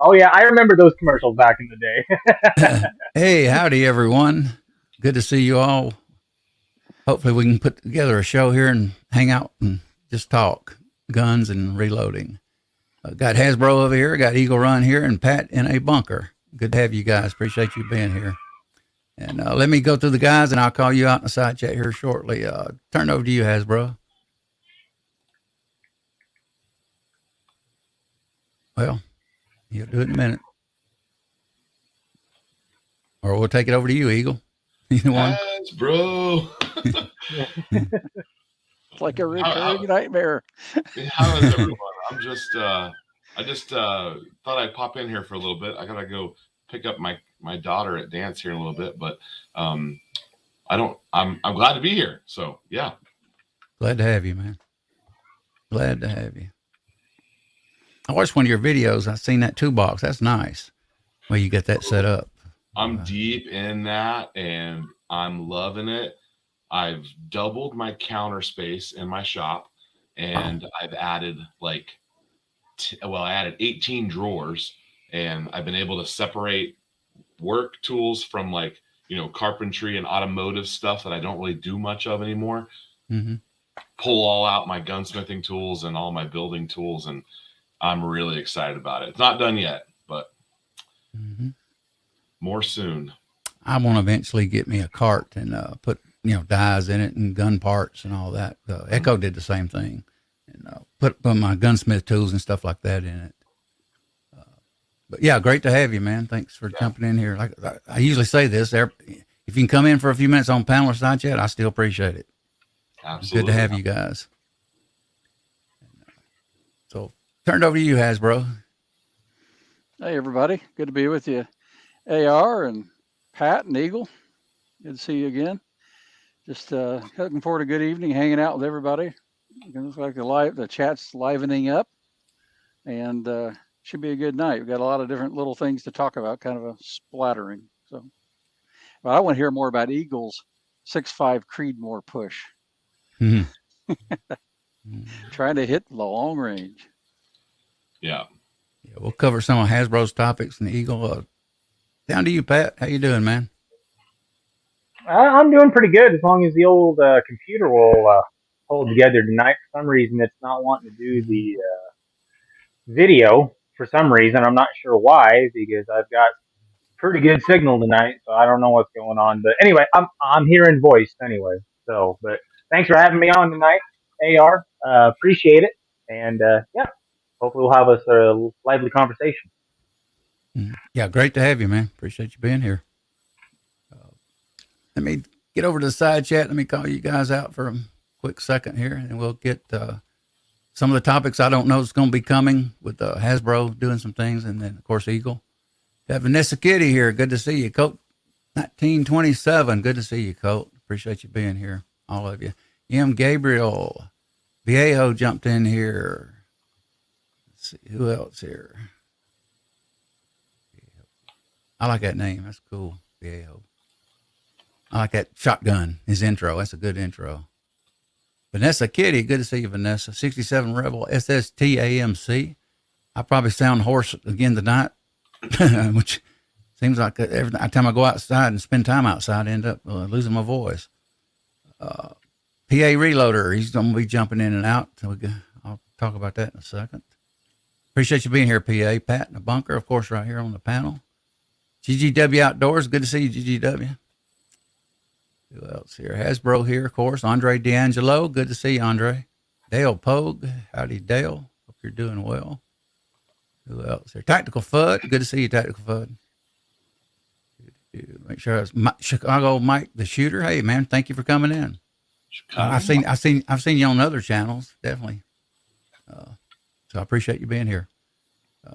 Oh yeah, I remember those commercials back in the day. Hey, howdy, everyone. Good to see you all. Hopefully, we can put together a show here and hang out and just talk guns and reloading. Got Hasbro over here, got Eagle Run here, and Pat in a bunker. Good to have you guys. Appreciate you being here. And let me go through the guys, and I'll call you out in the side chat here shortly. Turn over to you, Hasbro. Well, you'll do it in a minute, or we'll take it over to you, Eagle. Either one. Yes, bro. It's like a recurring nightmare. How is everyone? I just thought I'd pop in here for a little bit. I gotta go pick up my daughter at dance here in a little bit, but I'm glad to be here. So yeah. Glad to have you, man. Glad to have you. I watched one of your videos. I seen that 2-box. That's nice. Well, you get that set up. I'm deep in that and I'm loving it. I've doubled my counter space in my shop and I've added I added 18 drawers and I've been able to separate work tools from carpentry and automotive stuff that I don't really do much of anymore. Mm-hmm. Pull all out my gunsmithing tools and all my building tools, and I'm really excited about it. It's not done yet, but more soon. I want to eventually get me a cart and put dies in it and gun parts and all that. Echo did the same thing, and put my gunsmith tools and stuff like that in it. But yeah, great to have you, man. Thanks for jumping in here. Like I usually say this, if you can come in for a few minutes on panel or side chat, I still appreciate it. Absolutely. Good to have you guys. So turned over to you, Hasbro. Hey, everybody. Good to be with you. AR and Pat and Eagle. Good to see you again. Just looking forward to a good evening, hanging out with everybody. It looks like the chat's livening up, and should be a good night. We've got a lot of different little things to talk about, kind of a splattering. So, but I want to hear more about Eagle's 6.5 Creedmoor push. Mm-hmm. Trying to hit the long range. Yeah, we'll cover some of Hasbro's topics and Eagle. Down to you, Pat. How you doing, man? I'm doing pretty good as long as the old computer will hold together tonight. For some reason, it's not wanting to do the video. For some reason, I'm not sure why, because I've got pretty good signal tonight, so I don't know what's going on. But anyway, I'm hearing voice anyway. So, but thanks for having me on tonight, AR. Appreciate it, and yeah, hopefully we'll have a lively conversation. Yeah, great to have you, man. Appreciate you being here. Let me get over to the side chat. Let me call you guys out for a quick second here, and we'll get some of the topics I don't know is going to be coming with Hasbro doing some things, and then, of course, Eagle. Got Vanessa Kitty here. Good to see you, Colt. 1927. Good to see you, Colt. Appreciate you being here, all of you. M. Gabriel. Viejo jumped in here. Let's see. Who else here? I like that name. That's cool. Viejo. I like that shotgun, his intro. That's a good intro. Vanessa Kitty, good to see you, Vanessa. 67 Rebel SSTAMC. I probably sound hoarse again tonight, which seems like every time I go outside and spend time outside, I end up losing my voice. PA Reloader, he's going to be jumping in and out. So I'll talk about that in a second. Appreciate you being here, PA. Pat in the bunker, of course, right here on the panel. GGW Outdoors, good to see you, GGW. Who else here? Hasbro here, of course. Andre D'Angelo. Good to see you, Andre. Dale Pogue. Howdy, Dale. Hope you're doing well. Who else here? Tactical Fud. Good to see you, Tactical Fud. Make sure it's Chicago Mike the Shooter. Hey, man, thank you for coming in. I've seen you on other channels, definitely. So I appreciate you being here.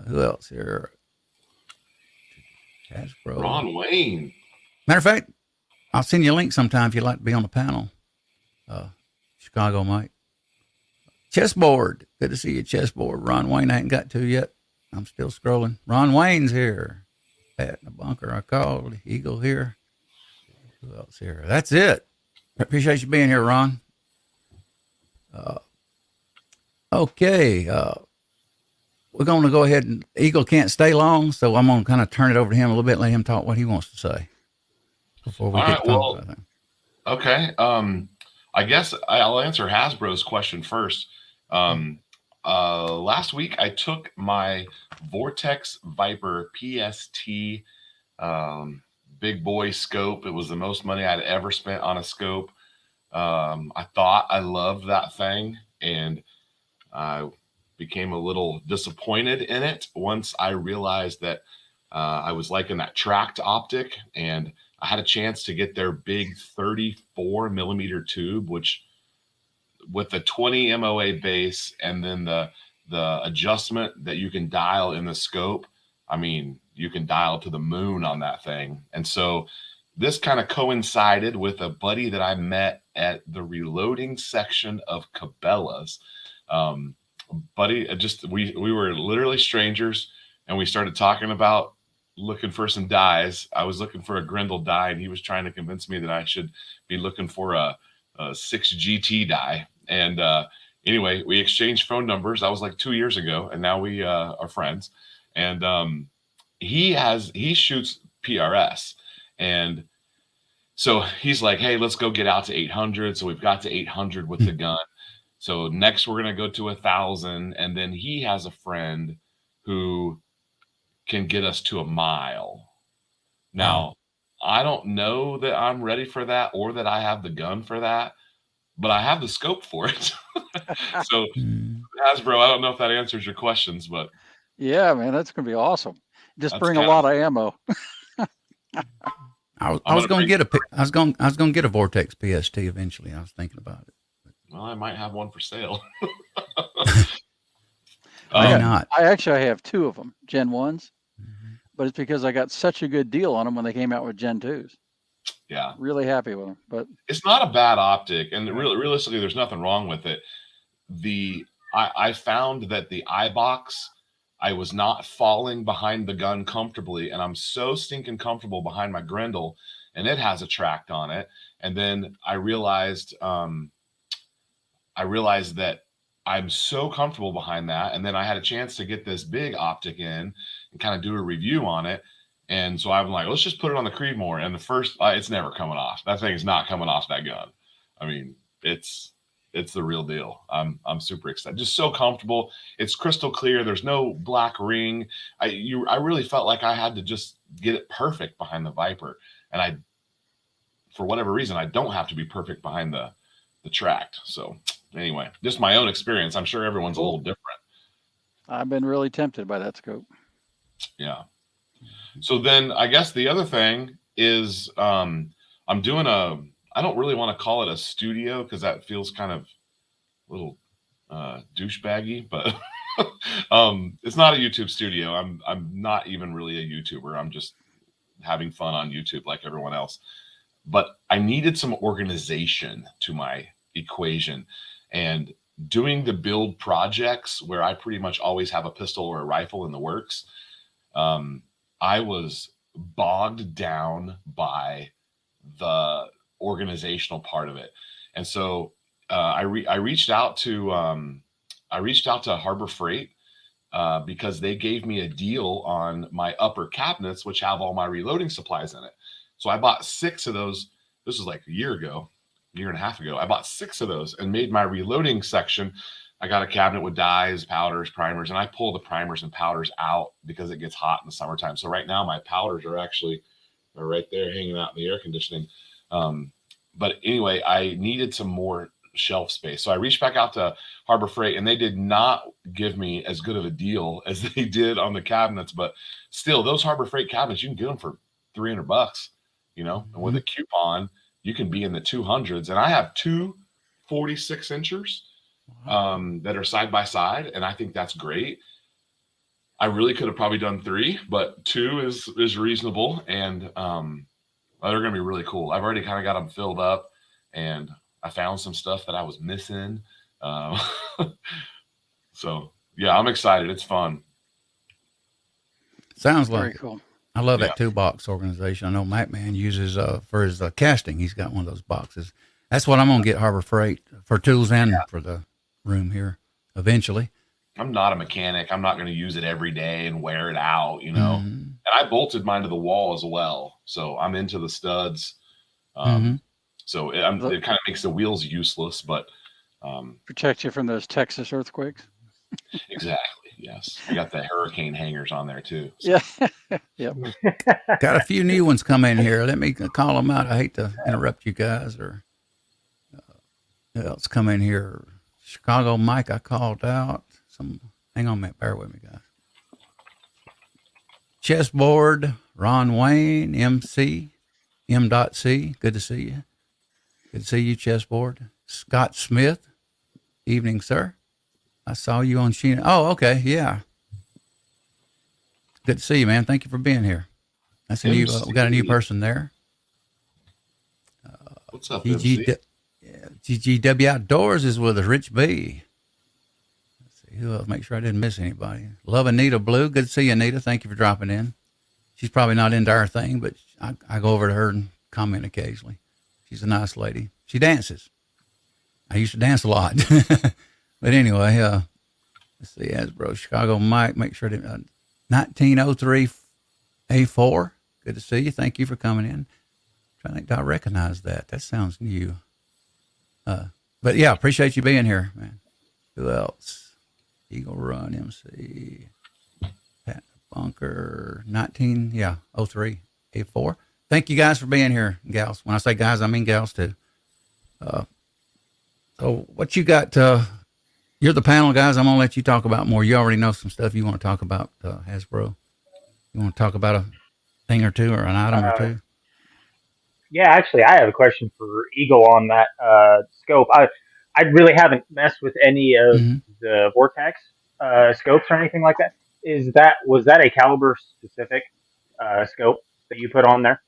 Who else here? Hasbro. Ron Wayne. Matter of fact, I'll send you a link sometime if you'd like to be on the panel. Chicago Mike. Chessboard. Good to see you, Chessboard. Ron Wayne I ain't got to yet. I'm still scrolling. Ron Wayne's here. Pat in the bunker. I called. Eagle here. Who else here? That's it. Appreciate you being here, Ron. Okay. we're going to go ahead and Eagle can't stay long, so I'm going to kind of turn it over to him a little bit, let him talk what he wants to say before we All get right, to talk well, about that. okay. I guess I'll answer Hasbro's question first. Last week I took my Vortex Viper PST big boy scope. It was the most money I'd ever spent on a scope. I thought I loved that thing, and I became a little disappointed in it once I realized that I was liking that tracked optic, and I had a chance to get their big 34 millimeter tube, which with the 20 MOA base and then the adjustment that you can dial in the scope. I mean, you can dial to the moon on that thing. And so this kind of coincided with a buddy that I met at the reloading section of Cabela's. Buddy, we were literally strangers, and we started talking about looking for some dies. I was looking for a Grendel die, and he was trying to convince me that I should be looking for a 6GT die. And anyway, we exchanged phone numbers. That was like 2 years ago, and now we are friends. And he shoots PRS, and so he's like, "Hey, let's go get out to 800." So we've got to 800 with the gun. So next we're gonna go to 1,000, and then he has a friend who can get us to 1 mile. Now, I don't know that I'm ready for that or that I have the gun for that, but I have the scope for it. So Hasbro, I don't know if that answers your questions, but Yeah, man, that's gonna be awesome. Just That's bring a kind lot of ammo. I was going to get a Vortex PST eventually. I was thinking about it. well, I might have one for sale. Why not? I actually have 2 of them, Gen 1s, but it's because I got such a good deal on them when they came out with Gen 2s. Yeah, Really happy with them. But it's not a bad optic, and realistically, there's nothing wrong with it. I found that the eye box, I was not falling behind the gun comfortably, and I'm so stinking comfortable behind my Grendel, and it has a tract on it. And then I realized that I'm so comfortable behind that, and then I had a chance to get this big optic in and kind of do a review on it. And so I'm like, let's just put it on the Creedmoor. And the first, it's never coming off. That thing is not coming off that gun. I mean, it's the real deal. I'm super excited. Just so comfortable. It's crystal clear. There's no black ring. I really felt like I had to just get it perfect behind the Viper. And for whatever reason, I don't have to be perfect behind the tract. So anyway, just my own experience. I'm sure everyone's a little different. I've been really tempted by that scope. Yeah. So then I guess the other thing is I'm doing I don't really want to call it a studio because that feels kind of a little douchebaggy, but it's not a YouTube studio. I'm not even really a YouTuber. I'm just having fun on YouTube like everyone else. But I needed some organization to my equation, and doing the build projects where I pretty much always have a pistol or a rifle in the works. I was bogged down by the organizational part of it. And so I reached out to Harbor Freight because they gave me a deal on my upper cabinets, which have all my reloading supplies in it. So I bought 6 of those. This was like a year and a half ago. I bought 6 of those and made my reloading section. I got a cabinet with dies, powders, primers, and I pull the primers and powders out because it gets hot in the summertime. So right now my powders are right there hanging out in the air conditioning. But anyway, I needed some more shelf space. So I reached back out to Harbor Freight, and they did not give me as good of a deal as they did on the cabinets. But still, those Harbor Freight cabinets, you can get them for $300, and with a coupon, you can be in the 200s. And I have 2 46 inchers that are side by side, and I think that's great. I really could have probably done 3, but 2 is reasonable, and they're going to be really cool. I've already kind of got them filled up, and I found some stuff that I was missing. So yeah, I'm excited. It's fun. Sounds Very like cool. it. I love that 2-box organization. I know MacMan uses for his casting. He's got one of those boxes. That's what I'm going to get Harbor Freight for tools and for the room here eventually. I'm not a mechanic. I'm not going to use it every day and wear it out, you know. Mm-hmm. And I bolted mine to the wall as well, so I'm into the studs. Mm-hmm. So it kind of makes the wheels useless, but protect you from those Texas earthquakes. Exactly. Yes, I got the hurricane hangers on there too. So. Yeah. Yep. Got a few new ones come in here. Let me call them out. I hate to interrupt you guys, or who else come in here? Chicago Mike, I called out. Hang on a minute. Bear with me, guys. Chessboard, Ron Wayne, MC, M.C. Good to see you. Good to see you, Chessboard. Scott Smith. Evening, sir. I saw you on Sheena. Oh, okay. Yeah. Good to see you, man. Thank you for being here. That's a new, we got a new person there. What's up, MC? GGW Outdoors is with us. Rich B. Let's see who else. Make sure I didn't miss anybody. Love Anita Blue. Good to see you, Anita. Thank you for dropping in. She's probably not into our thing, but I go over to her and comment occasionally. She's a nice lady. She dances. I used to dance a lot. But anyway, let's see. Hasbro, Chicago Mike. Make sure to 1903 A4. Good to see you. Thank you for coming in. I think I recognize that. That sounds new. But yeah, appreciate you being here, man. Who else? Eagle Run MC. Pat Bunker 03 A4. Thank you guys for being here, gals. When I say guys, I mean gals too. So what you got? You're the panel guys. I'm gonna let you talk about more. You already know some stuff you want to talk about, Hasbro. You want to talk about a thing or two or an item or two? Yeah, actually, I have a question for Eagle on that scope. I really haven't messed with any of the Vortex scopes or anything like that. Was that a caliber specific scope that you put on there?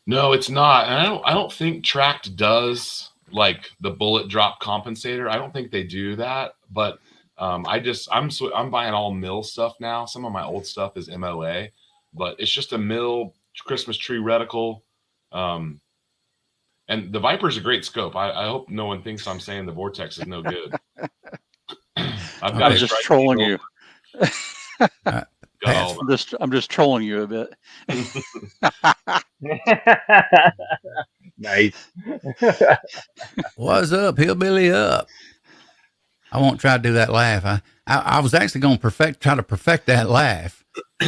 No, it's not. And I don't think Tract does like the bullet drop compensator. I don't think they do that. But I'm buying all mill stuff now. Some of my old stuff is MOA, but it's just a mill Christmas tree reticle. And the Viper's a great scope. I hope no one thinks I'm saying the Vortex is no good. I'm just trolling you. I'm just trolling you a bit. Nice. What's up, hillbilly up? I won't try to do that laugh. I was actually going to try to perfect that laugh,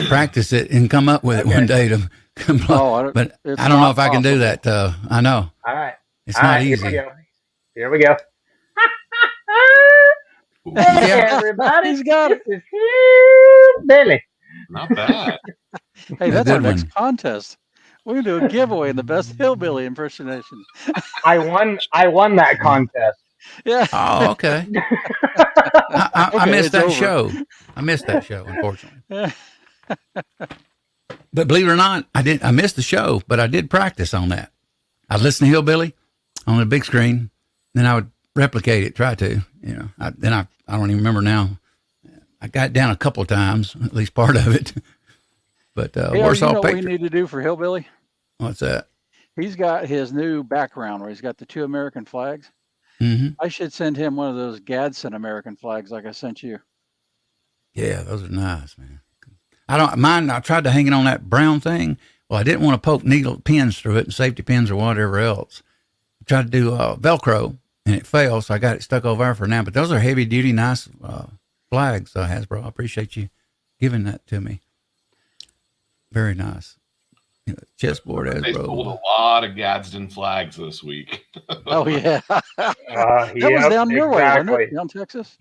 practice it, and come up with it one day to but I don't know if I can do that. I know. All right. It's not easy. Here we go. Hey, everybody. He's got it. This is Billy. Not bad. Hey, that's our next contest. We're going to do a giveaway in the best hillbilly impersonation. I won that contest. Yeah. Oh, okay. I missed that show. I missed that show, unfortunately. But believe it or not, I missed the show, but I did practice on that. I'd listen to Hillbilly on the big screen, then I would replicate it, try to, I don't even remember now. I got it down a couple of times, at least part of it. But what we need to do for Hillbilly? What's that? He's got his new background where he's got the 2 American flags. Mm-hmm. I should send him one of those Gadsden American flags like I sent you. Yeah, those are nice, man. I tried to hang it on that brown thing. Well, I didn't want to poke needle pins through it and safety pins or whatever else. I tried to do Velcro and it failed, so I got it stuck over there for now. But those are heavy duty, nice flags, Hasbro. I appreciate you giving that to me. Very nice. Chessboard Hasbro. They pulled a lot of Gadsden flags this week. Oh yeah, that was down your way, wasn't it? Down Texas.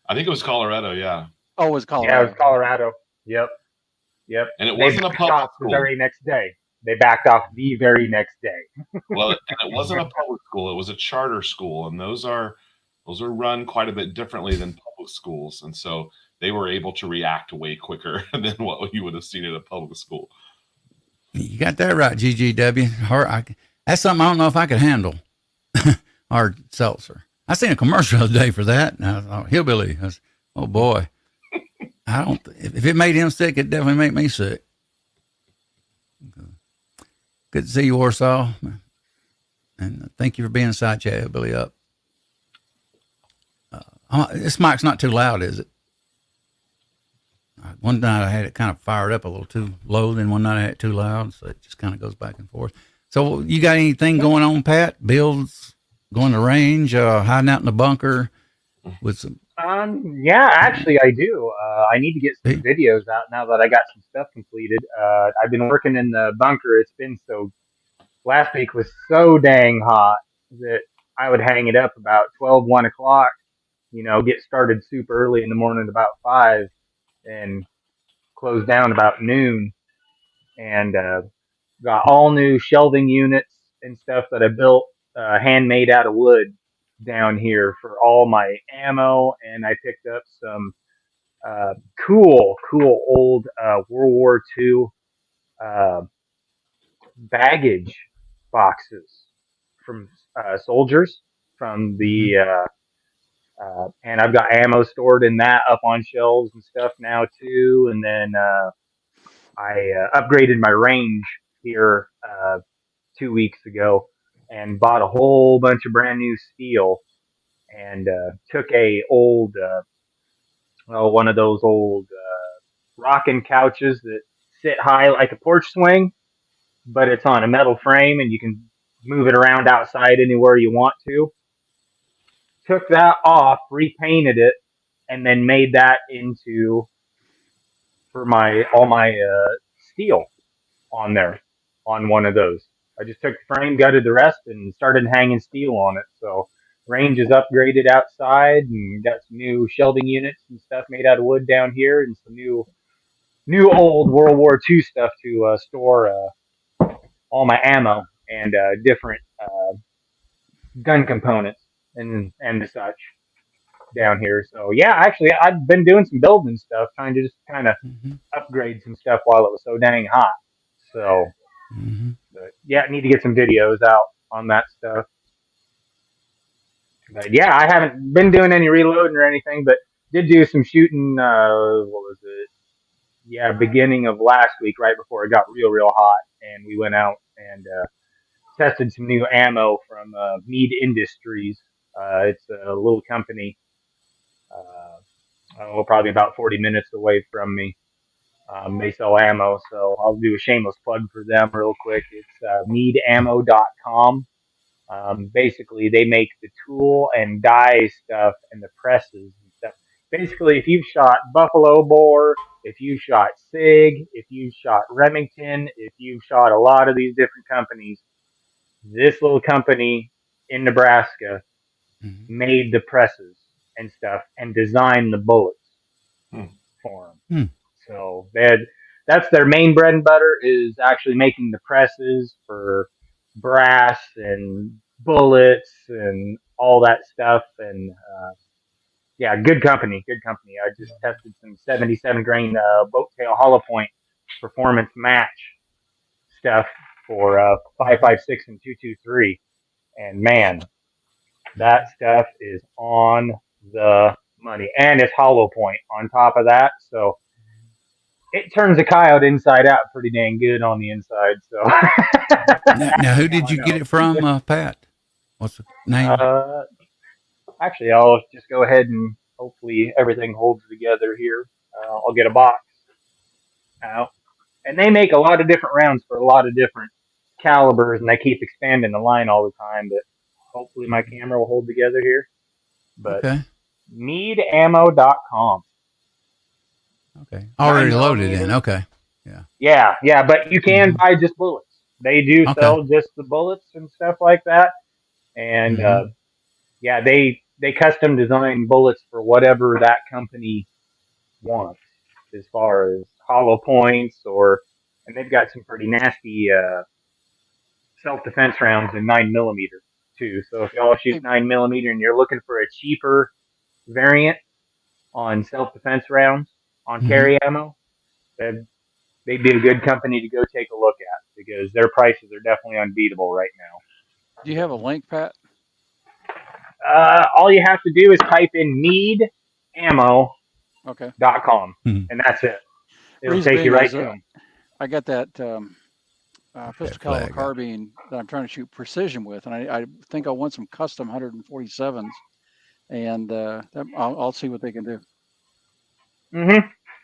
I think it was Colorado. Yeah. Oh, it was Colorado. Yeah, it was Colorado. Yep. And it wasn't a public school. The very next day. They backed off the very next day. Well, and it wasn't a public school. It was a charter school, and those are run quite a bit differently than public schools, and so they were able to react way quicker than what you would have seen at a public school. You got that right, GGW. That's something I don't know if I could handle. Hard seltzer. I seen a commercial the other day for that, and I thought, Hillbilly. Oh boy. If it made him sick, it definitely made me sick. Good to see you, Warsaw. And thank you for being inside chat, Billy up. This mic's not too loud, is it? One night I had it kind of fired up a little too low, then one night I had it too loud, so it just kind of goes back and forth. So you got anything going on, Pat? Builds, going to range, hiding out in the bunker with some. Yeah, actually, I do. I need to get some videos out now that I got some stuff completed. I've been working in the bunker. It's been so. Last week was so dang hot that I would hang it up about 12, 1 o'clock. Get started super early in the morning, about 5, and close down about noon. And got all new shelving units and stuff that I built, handmade out of wood down here for all my ammo. And I picked up some cool old World War II uh, baggage boxes from soldiers from the and I've got ammo stored in that up on shelves and stuff now too. And then I upgraded my range here 2 weeks ago and bought a whole bunch of brand new steel and took a old one of those old rocking couches that sit high like a porch swing, but it's on a metal frame and you can move it around outside anywhere you want to. Took that off, repainted it, and then made that into for my all my steel on there on one of those. I just took the frame, gutted the rest, and started hanging steel on it. So range is upgraded outside, and got some new shelving units and stuff made out of wood down here, and some new old World War II stuff to store all my ammo and different gun components and such down here. So yeah, actually, I've been doing some building stuff, trying to just kind of upgrade some stuff while it was so dang hot. So, but yeah, I need to get some videos out on that stuff. But yeah, I haven't been doing any reloading or anything, but did do some shooting. What was it? Yeah, beginning of last week, right before it got real hot, and we went out and tested some new ammo from Mead Industries. It's a little company, probably about 40 minutes away from me. They sell ammo, so I'll do a shameless plug for them real quick. It's meadammo.com. Basically, they make the tool and die stuff and the presses and stuff. Basically, if you've shot buffalo boar, if you shot SIG, if you shot Remington, if you've shot a lot of these different companies, this little company in Nebraska made the presses and stuff and designed the bullets for them. So that's their main bread and butter, is actually making the presses for brass and bullets and all that stuff. And yeah, good company. I just tested some 77 grain boat tail hollow point performance match stuff for 5.56 and 2.23, and man, that stuff is on the money, and it's hollow point on top of that, so it turns a coyote inside out pretty dang good on the inside. So now who did you get it from, Pat? What's the name? Actually, I'll just go ahead and hopefully everything holds together here. I'll get a box out, and they make a lot of different rounds for a lot of different calibers, and they keep expanding the line all the time. But hopefully my camera will hold together here. But okay. Meadammo.com. Okay. Already loaded in. Okay. Yeah. But you can buy just bullets. They do sell just the bullets and stuff like that. And yeah, they custom design bullets for whatever that company wants, as far as hollow points and they've got some pretty nasty self-defense rounds in 9mm too. So if y'all shoot 9mm and you're looking for a cheaper variant on self-defense rounds on carry ammo, they'd be a good company to go take a look at, because their prices are definitely unbeatable right now. Do you have a link, Pat? All you have to do is type in meadammo.com, and that's it. It'll take you right to them. I got that pistol caliber carbine that I'm trying to shoot precision with, and I think I want some custom 147s, and I'll see what they can do.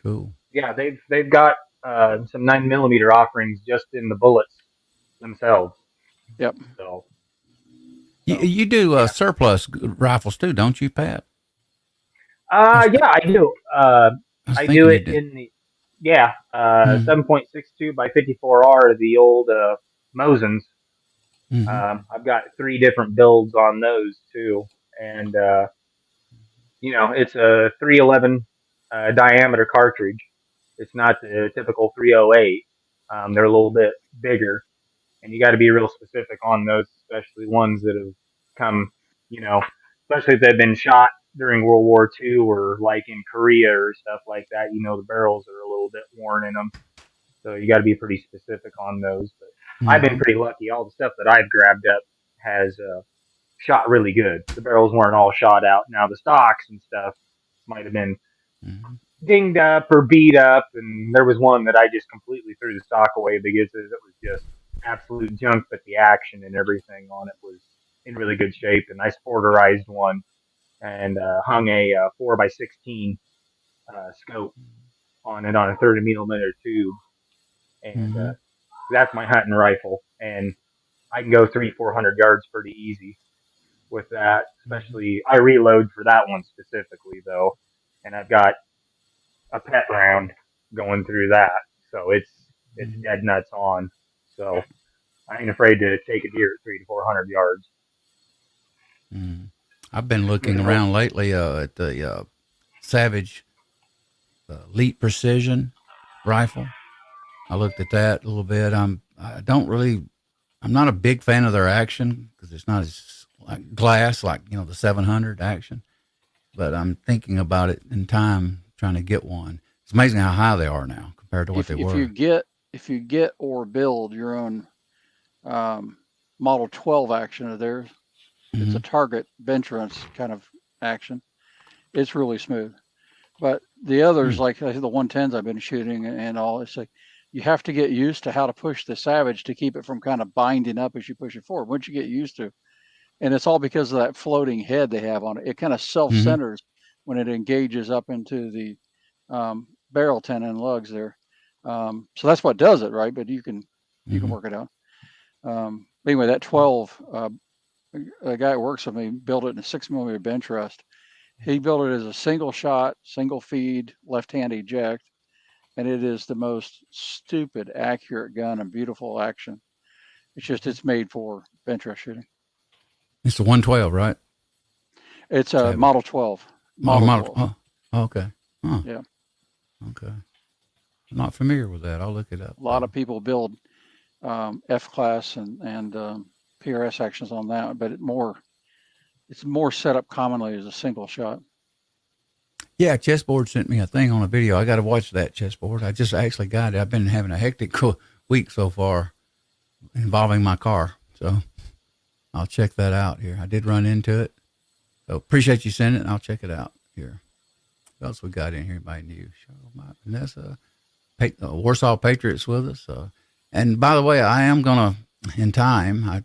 Cool. Yeah, they've got some 9mm offerings just in the bullets themselves. Yep. You do Yeah. surplus rifles too, don't you, Pat? Yeah, I do. I was I do thinking you it did. in the yeah, Mm-hmm. 7.62 by 54R, the old Mosins. Mm-hmm. I've got three different builds on those too, and it's a 311 diameter cartridge. It's not the typical 308. They're a little bit bigger, and you got to be real specific on those, especially ones that have come, you know, especially if they've been shot during World War II or like in Korea or stuff like that. The barrels are a little bit worn in them, so you got to be pretty specific on those. But I've been Mm-hmm. pretty lucky. All the stuff that I've grabbed up has shot really good. The barrels weren't all shot out. Now the stocks and stuff might have been Mm-hmm. dinged up or beat up, and there was one that I just completely threw the stock away because it was just absolute junk, but the action and everything on it was in really good shape. And I sporterized one and hung a 4x16 scope on it on a 30mm tube, and Mm-hmm. that's my hunting rifle, and I can go 300-400 yards pretty easy with that. Especially, I reload for that one specifically though, and I've got a pet round going through that, so it's Mm-hmm. dead nuts on. So I ain't afraid to take a deer at 300 to 400 yards. Mm-hmm. I've been looking Well, around lately at the Savage Elite Precision rifle. I looked at that a little bit. I don't really. I'm not a big fan of their action because it's not as like glass like the 700 action. But I'm thinking about it in time, trying to get one. It's amazing how high they are now compared to what If they if you were. get if you get or build your own Model 12 action of theirs, it's Mm-hmm. a target bench kind of action. It's really smooth. But the others, Mm-hmm. like the 110s I've been shooting and all, it's like you have to get used to how to push the Savage to keep it from kind of binding up as you push it forward. Once you get used to, and it's all because of that floating head they have on it. It kind of Mm-hmm. self-centers when it engages up into the barrel tenon lugs there. So that's what does it, right? But you can Mm-hmm. work it out. Anyway, that 12, a guy that works with me built it in a 6mm bench rest. He built it as a single shot, single feed, left-hand eject, and it is the most stupid accurate gun and beautiful action. It's just it's made for bench rest shooting. It's the 112, right? It's a Savage. Model 12. Oh, Model 12. okay. Huh. Yeah. Okay. I'm not familiar with that. I'll look it up. A lot of people build F class and PRS actions on that, but it's more set up commonly as a single shot. Yeah, Chessboard sent me a thing on a video. I got to watch that Chessboard. I just actually got it. I've been having a hectic week so far involving my car. So I'll check that out here. I did run into it. So appreciate you sending it. I'll check it out here. What else we got in here? Anybody new? Vanessa, Warsaw Patriots with us. And by the way, I am going to, in time,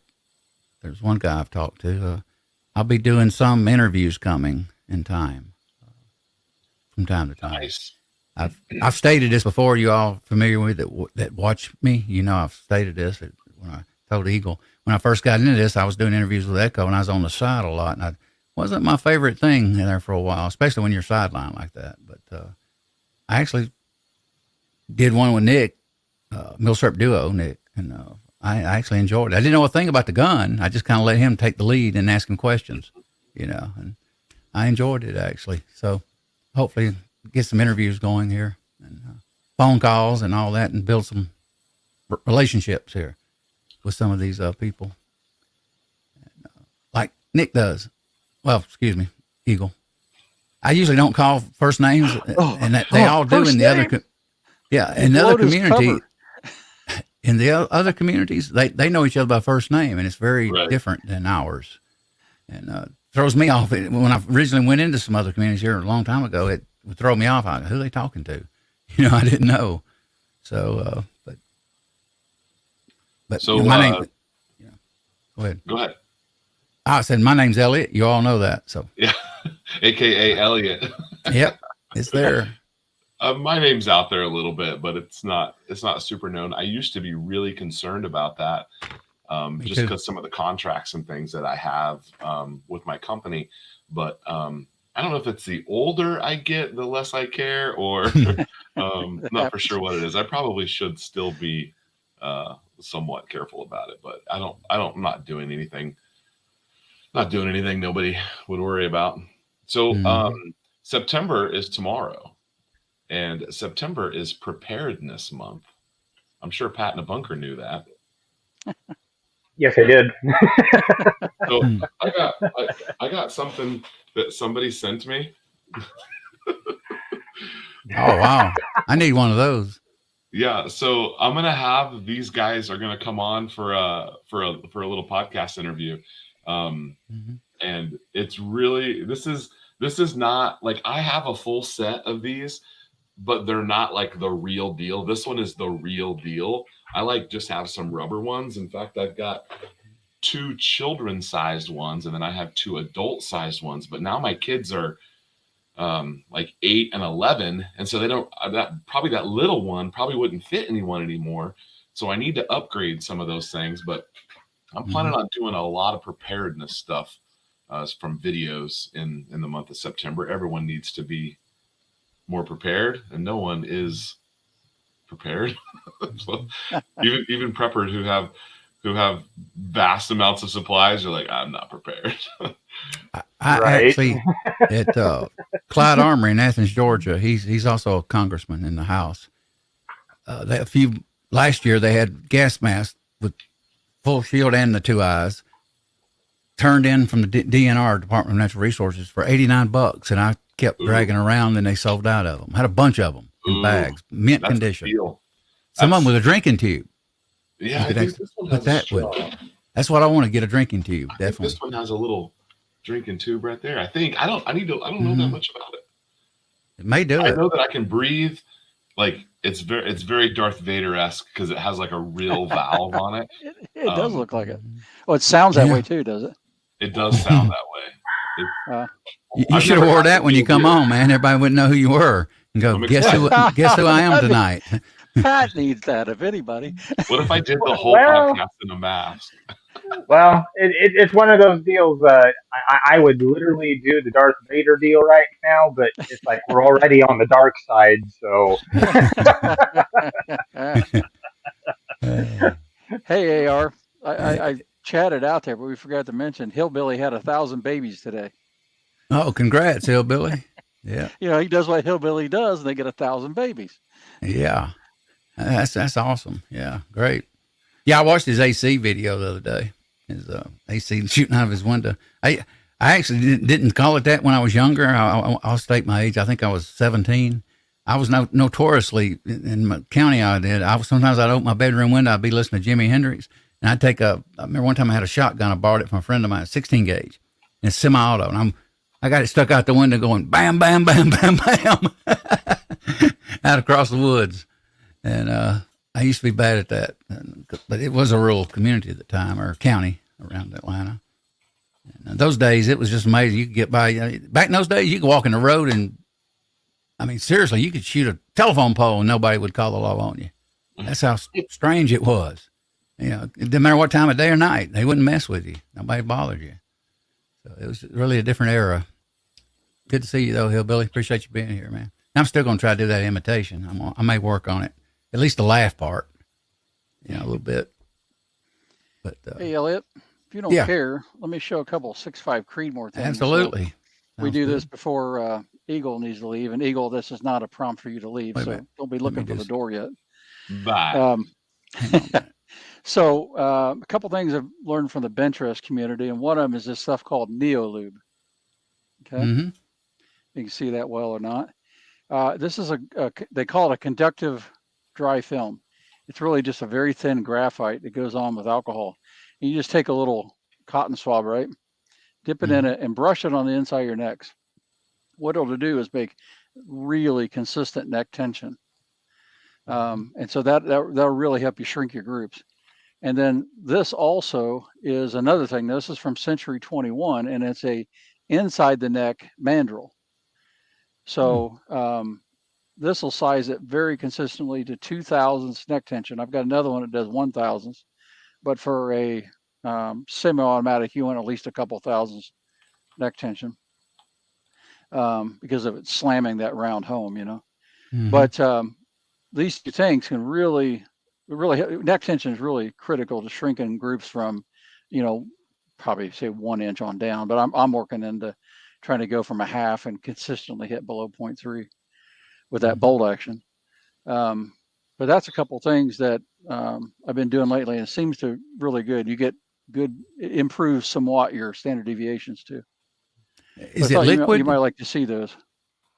there's one guy I've talked to. I'll be doing some interviews coming in time. From time to time. Nice. I've stated this before. You all familiar with it that watch me? I've stated this when I told Eagle. When I first got into this, I was doing interviews with Echo, and I was on the side a lot, and it wasn't my favorite thing there for a while, especially when you're sidelined like that. But I actually did one with Nick, Millsrep Duo, Nick, and I actually enjoyed it. I didn't know a thing about the gun. I just kind of let him take the lead and ask him questions, and I enjoyed it actually. So hopefully get some interviews going here and phone calls and all that and build some relationships here with some of these people. And, like Nick does. Well, excuse me, Eagle. I usually don't call first names and that they all do in the other. In the other community, in the other communities, they know each other by first name, and it's very different than ours. And throws me off. When I originally went into some other communities here a long time ago, it would throw me off. Who are they talking to? I didn't know. So, but So my name. Go ahead. Go ahead. I said my name's Elliot. You all know that. So yeah, AKA Elliot. Yep, it's there. My name's out there a little bit, but it's not super known. I used to be really concerned about that, just because some of the contracts and things that I have with my company. But I don't know if it's the older I get, the less I care, or not for sure what it is. I probably should still be somewhat careful about it, but I'm not doing anything. Not doing anything nobody would worry about. So September is tomorrow. And September is Preparedness Month. I'm sure Pat in the bunker knew that. Yes, I did. So I got something that somebody sent me. Oh wow! I need one of those. Yeah, so I'm gonna have these guys are gonna come on for a little podcast interview, and it's really this is not like I have a full set of these. But they're not like the real deal. This one is the real deal. I like just have some rubber ones. In fact, I've got 2 children-sized ones, and then I have 2 adult-sized ones. But now my kids are like 8 and 11, and so they don't. That little one probably wouldn't fit anyone anymore. So I need to upgrade some of those things. But I'm planning on doing a lot of preparedness stuff from videos in the month of September. Everyone needs to be more prepared, and no one is prepared. So even preppers who have vast amounts of supplies are like, I'm not prepared. I actually at Clyde Armory in Athens, Georgia. He's also a congressman in the House. Last year they had gas masks with full shield and the 2 eyes turned in from the DNR, Department of Natural Resources, for $89, and I kept dragging around, and they sold out of them. Had a bunch of them in bags, mint condition. Some of them with a drinking tube. Yeah, I think this one has a straw. That's what I want to get, a drinking tube. Definitely. This one has a little drinking tube right there. I think I don't know that much about it. It may do it. I know that I can breathe. Like it's very Darth Vader-esque because it has like a real valve on it. It does look like it. Oh, it sounds that way too, does it? It does sound that way. You should have wore that when you come on, man. Everybody wouldn't know who you were and go, guess who I am tonight. Pat needs that, if anybody. What if I did the whole podcast in a mask? Well, it's one of those deals. I would literally do the Darth Vader deal right now, but it's like we're already on the dark side, so. Hey, AR, I chatted out there, but we forgot to mention Hillbilly had 1,000 babies today. Oh, congrats, Hillbilly. Yeah. He does what Hillbilly does, and they get 1,000 babies. Yeah. That's awesome. Yeah, great. Yeah, I watched his AC video the other day. His AC shooting out of his window. I actually didn't call it that when I was younger. I'll state my age. I think I was 17. I was notoriously in my county. Sometimes I'd open my bedroom window. I'd be listening to Jimi Hendrix, and I remember one time I had a shotgun. I borrowed it from a friend of mine, 16 gauge, and it's semi-auto, and I got it stuck out the window going bam, bam, bam, bam, bam, out across the woods. And I used to be bad at that, but it was a rural community at the time, or county around Atlanta. And those days, it was just amazing. You could get by. Back in those days, you could walk in the road and, I mean, seriously, you could shoot a telephone pole and nobody would call the law on you. That's how strange it was. It didn't matter what time of day or night. They wouldn't mess with you. Nobody bothered you. So it was really a different era. Good to see you, though, Hillbilly. Appreciate you being here, man. I'm still going to try to do that imitation. I may work on it. At least the laugh part, a little bit. But hey, Elliot, if you don't care, let me show a couple 6.5 Creedmoor things. Absolutely. We do this before Eagle needs to leave. And Eagle, this is not a prompt for you to leave, so don't be looking for the door yet. Bye. So a couple things I've learned from the Bentress community, and one of them is this stuff called Neolube. Okay, you can see that well or not. This is they call it a conductive dry film. It's really just a very thin graphite that goes on with alcohol. And you just take a little cotton swab, right? Dip it in it and brush it on the inside of your necks. What it'll do is make really consistent neck tension. And so that'll really help you shrink your groups. And then this also is another thing. This is from Century 21, and it's a inside the neck mandrel. So this will size it very consistently to 2000s neck tension. I've got another one that does 1000s, but for a semi-automatic, you want at least a couple thousands neck tension because of it slamming that round home, you know. Mhm. But these two things can really neck tension is really critical to shrinking groups from, you know, probably say 1 inch on down. But I'm working into trying to go from a half and consistently hit below 0.3 with that bolt action. But that's a couple things that I've been doing lately, and it seems to really good. You get good, it improves somewhat your standard deviations too. Is So it you liquid? might like to see those.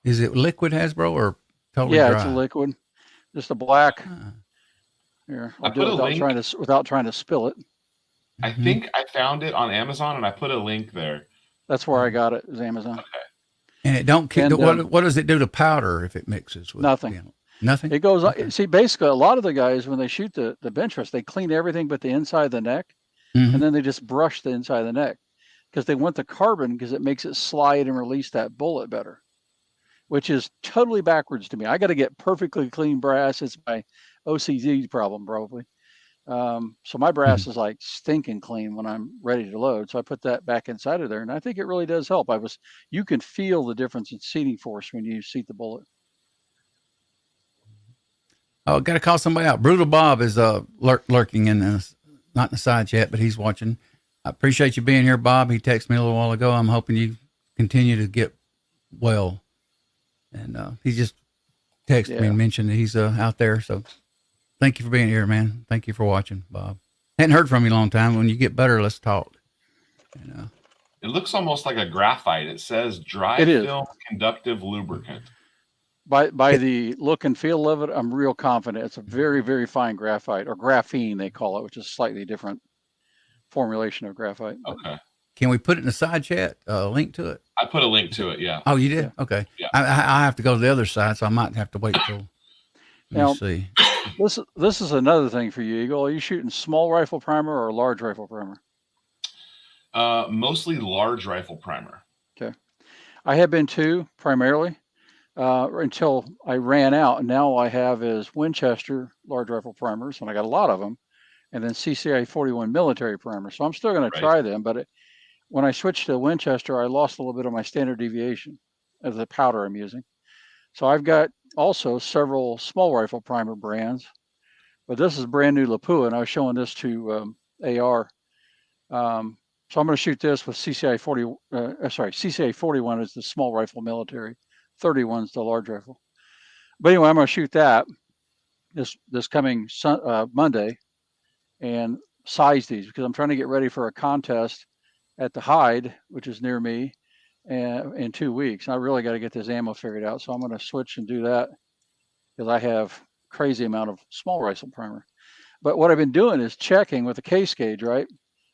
Is it liquid Hasbro or totally Yeah, dry? it's a liquid, just a black. Huh. Here, I I'll do put it a link. without trying to spill it. I think I found it on Amazon, and I put a link there. That's where I got it, is Amazon. And it don't kick. And, What does it do to powder if it mixes with Nothing. You know, nothing. It goes. Okay. See, basically, a lot of the guys when they shoot the bench rest, they clean everything but the inside of the neck, Mhm. and then they just brush the inside of the neck because they want the carbon because it makes it slide and release that bullet better, which is totally backwards to me. I got to get perfectly clean brass. It's my OCD problem probably. So my brass is like stinking clean when I'm ready to load. So I put that back inside of there, and I think it really does help. You can feel the difference in seating force when you seat the bullet. Oh, got to call somebody out. Brutal Bob is lurking in this, not in the side chat, but he's watching. I appreciate you being here, Bob. He texted me a little while ago. I'm hoping you continue to get well. And he just texted me and mentioned that he's out there. So thank you for being here, man. Thank you for watching, Bob. Hadn't heard from you in a long time. When you get better, let's talk. You know. It looks almost like a graphite. It says dry film conductive lubricant. By the look and feel of it, I'm real confident. It's a very, very fine graphite, or graphene they call it, which is a slightly different formulation of graphite. Okay. Can we put it in the side chat? Link to it? I put a link to it, yeah. Oh, you did? Yeah. Okay. Yeah. I have to go to the other side, so I might have to wait till. Let me see. This is another thing for you, Eagle. Are you shooting small rifle primer or large rifle primer? Mostly large rifle primer. Okay. I have been too, primarily. Until I ran out, and now I have is Winchester large rifle primers, and I got a lot of them, and then CCI 41 military primers. So I'm still going to try them, but when I switched to Winchester, I lost a little bit of my standard deviation of the powder I'm using. So I've got also several small rifle primer brands, but this is brand new Lapua, and I was showing this to AR. So I'm going to shoot this with CCI 40. CCI 41 is the small rifle military. 31's the large rifle. But anyway, I'm going to shoot that this coming Monday and size these because I'm trying to get ready for a contest at the Hyde, which is near me, in 2 weeks. And I really got to get this ammo figured out. So I'm going to switch and do that because I have crazy amount of small rifle primer. But what I've been doing is checking with the case gauge, right?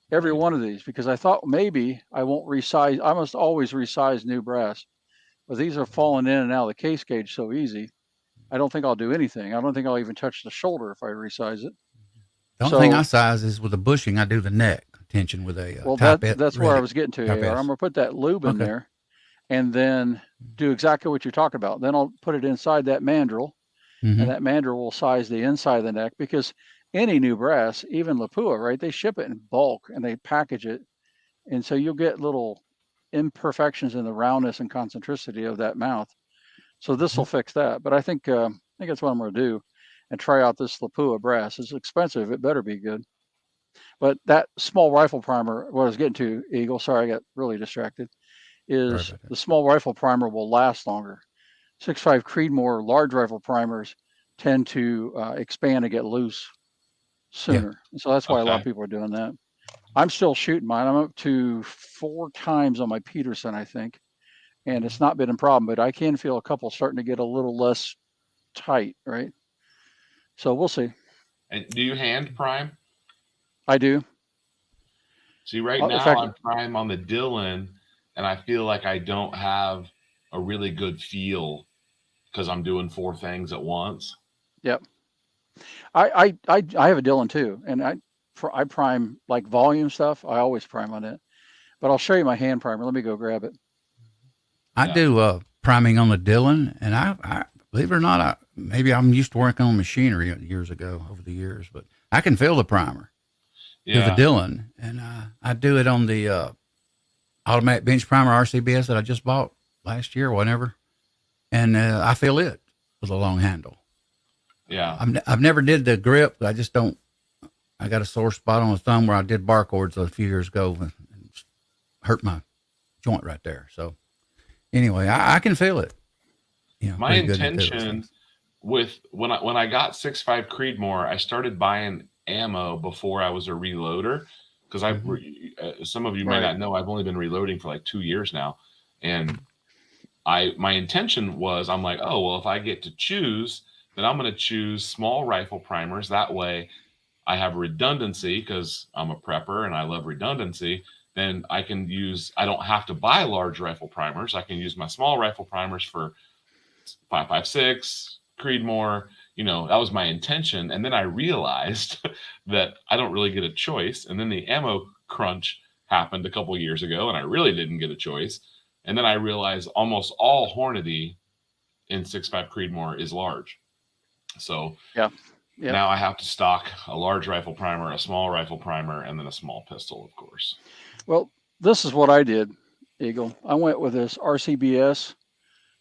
Every one of these, because I thought maybe I won't resize. I must always resize new brass. But these are falling in and out of the case gauge so easy. I don't think I'll do anything. I don't think I'll even touch the shoulder if I resize it. The only thing I size is with the bushing. I do the neck tension with a well. That's where I was getting to. I'm going to put that lube in there, and then do exactly what you're talking about. Then I'll put it inside that mandrel, and that mandrel will size the inside of the neck because any new brass, even Lapua, right? They ship it in bulk and they package it, and so you'll get little imperfections in the roundness and concentricity of that mouth. So this will fix that. But I think that's what I'm going to do and try out this Lapua brass. It's expensive. It better be good. But that small rifle primer, what I was getting to, Eagle, sorry, I got really distracted, is the small rifle primer will last longer. 6.5 Creedmoor large rifle primers tend to expand and get loose sooner. Yeah. So that's why a lot of people are doing that. I'm still shooting mine. I'm up to 4 times on my Peterson, I think, and it's not been a problem, but I can feel a couple starting to get a little less tight, right? So we'll see. And do you hand prime? I do. See, right now I'm prime on the Dillon, and I feel like I don't have a really good feel because I'm doing 4 things at once. Yep. I have a Dillon too, and I prime like volume stuff. I always prime on it, but I'll show you my hand primer. Let me go grab it. I do priming on the Dillon, and I believe it or not, maybe I'm used to working on machinery years ago, over the years, but I can fill the primer through the Dillon, and I do it on the automatic bench primer RCBS that I just bought last year or whatever, and I fill it with a long handle. Yeah. I've never did the grip. I just don't. I got a sore spot on the thumb where I did bar cords a few years ago and hurt my joint right there. So anyway, I can feel it. You know, my intention with when I got 6.5 Creedmoor, I started buying ammo before I was a reloader, because some of you may not know, I've only been reloading for like 2 years now, and my intention was, I'm like, oh well, if I get to choose, then I'm going to choose small rifle primers. That way, I have redundancy because I'm a prepper and I love redundancy. Then I don't have to buy large rifle primers. I can use my small rifle primers for 5.56 Creedmoor. That was my intention. And then I realized that I don't really get a choice. And then the ammo crunch happened a couple of years ago, and I really didn't get a choice. And then I realized almost all Hornady in 6.5 Creedmoor is large. So now I have to stock a large rifle primer, a small rifle primer, and then a small pistol, of course. Well, this is what I did, Eagle. I went with this RCBS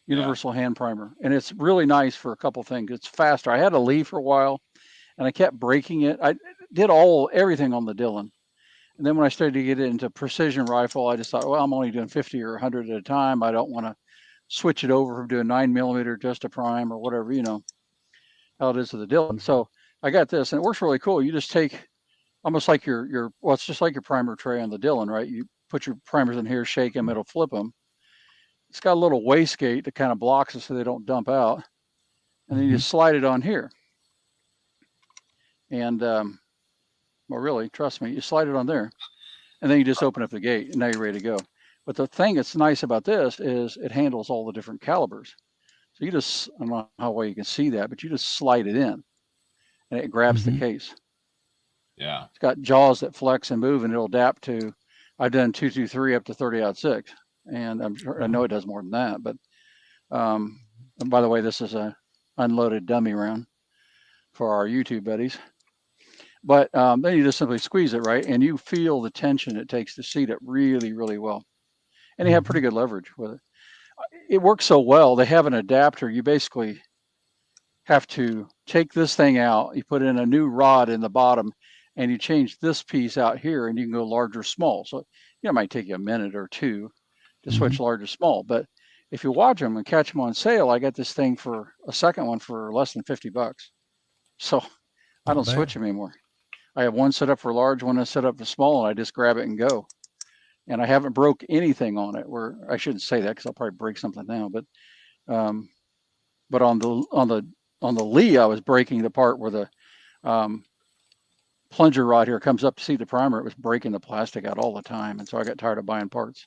universal hand primer, and it's really nice for a couple things. It's faster. I had a Lee for a while, and I kept breaking it. I did everything on the Dillon. And then when I started to get into precision rifle, I just thought, well, I'm only doing 50 or 100 at a time. I don't want to switch it over from doing 9mm just a prime or whatever, how it is with the Dillon. So I got this, and it works really cool. You just take almost like it's just like your primer tray on the Dillon, right? You put your primers in here, shake them, it'll flip them. It's got a little wastegate that kind of blocks it so they don't dump out. And then you just slide it on here. And, well, really, trust me, you slide it on there. And then you just open up the gate, and now you're ready to go. But the thing that's nice about this is it handles all the different calibers. So you just, I don't know how well you can see that, but you just slide it in, and it grabs the case. Yeah. It's got jaws that flex and move, and it'll adapt to, I've done 223 up to 30-06. And I know it does more than that, but and by the way, this is a unloaded dummy round for our YouTube buddies. But then you just simply squeeze it, right? And you feel the tension it takes to seat it really, really well. And you have pretty good leverage with it. It works so well. They have an adapter. You basically have to take this thing out. You put in a new rod in the bottom, and you change this piece out here, and you can go large or small. So it might take you a minute or two to switch large or small. But if you watch them and catch them on sale, I got this thing for a second one for less than $50. So I don't switch them anymore. I have one set up for large, one set up for small, and I just grab it and go. And I haven't broke anything on it. Where I shouldn't say that because I'll probably break something now. But on the Lee, I was breaking the part where the plunger rod here comes up to see the primer. It was breaking the plastic out all the time, and so I got tired of buying parts.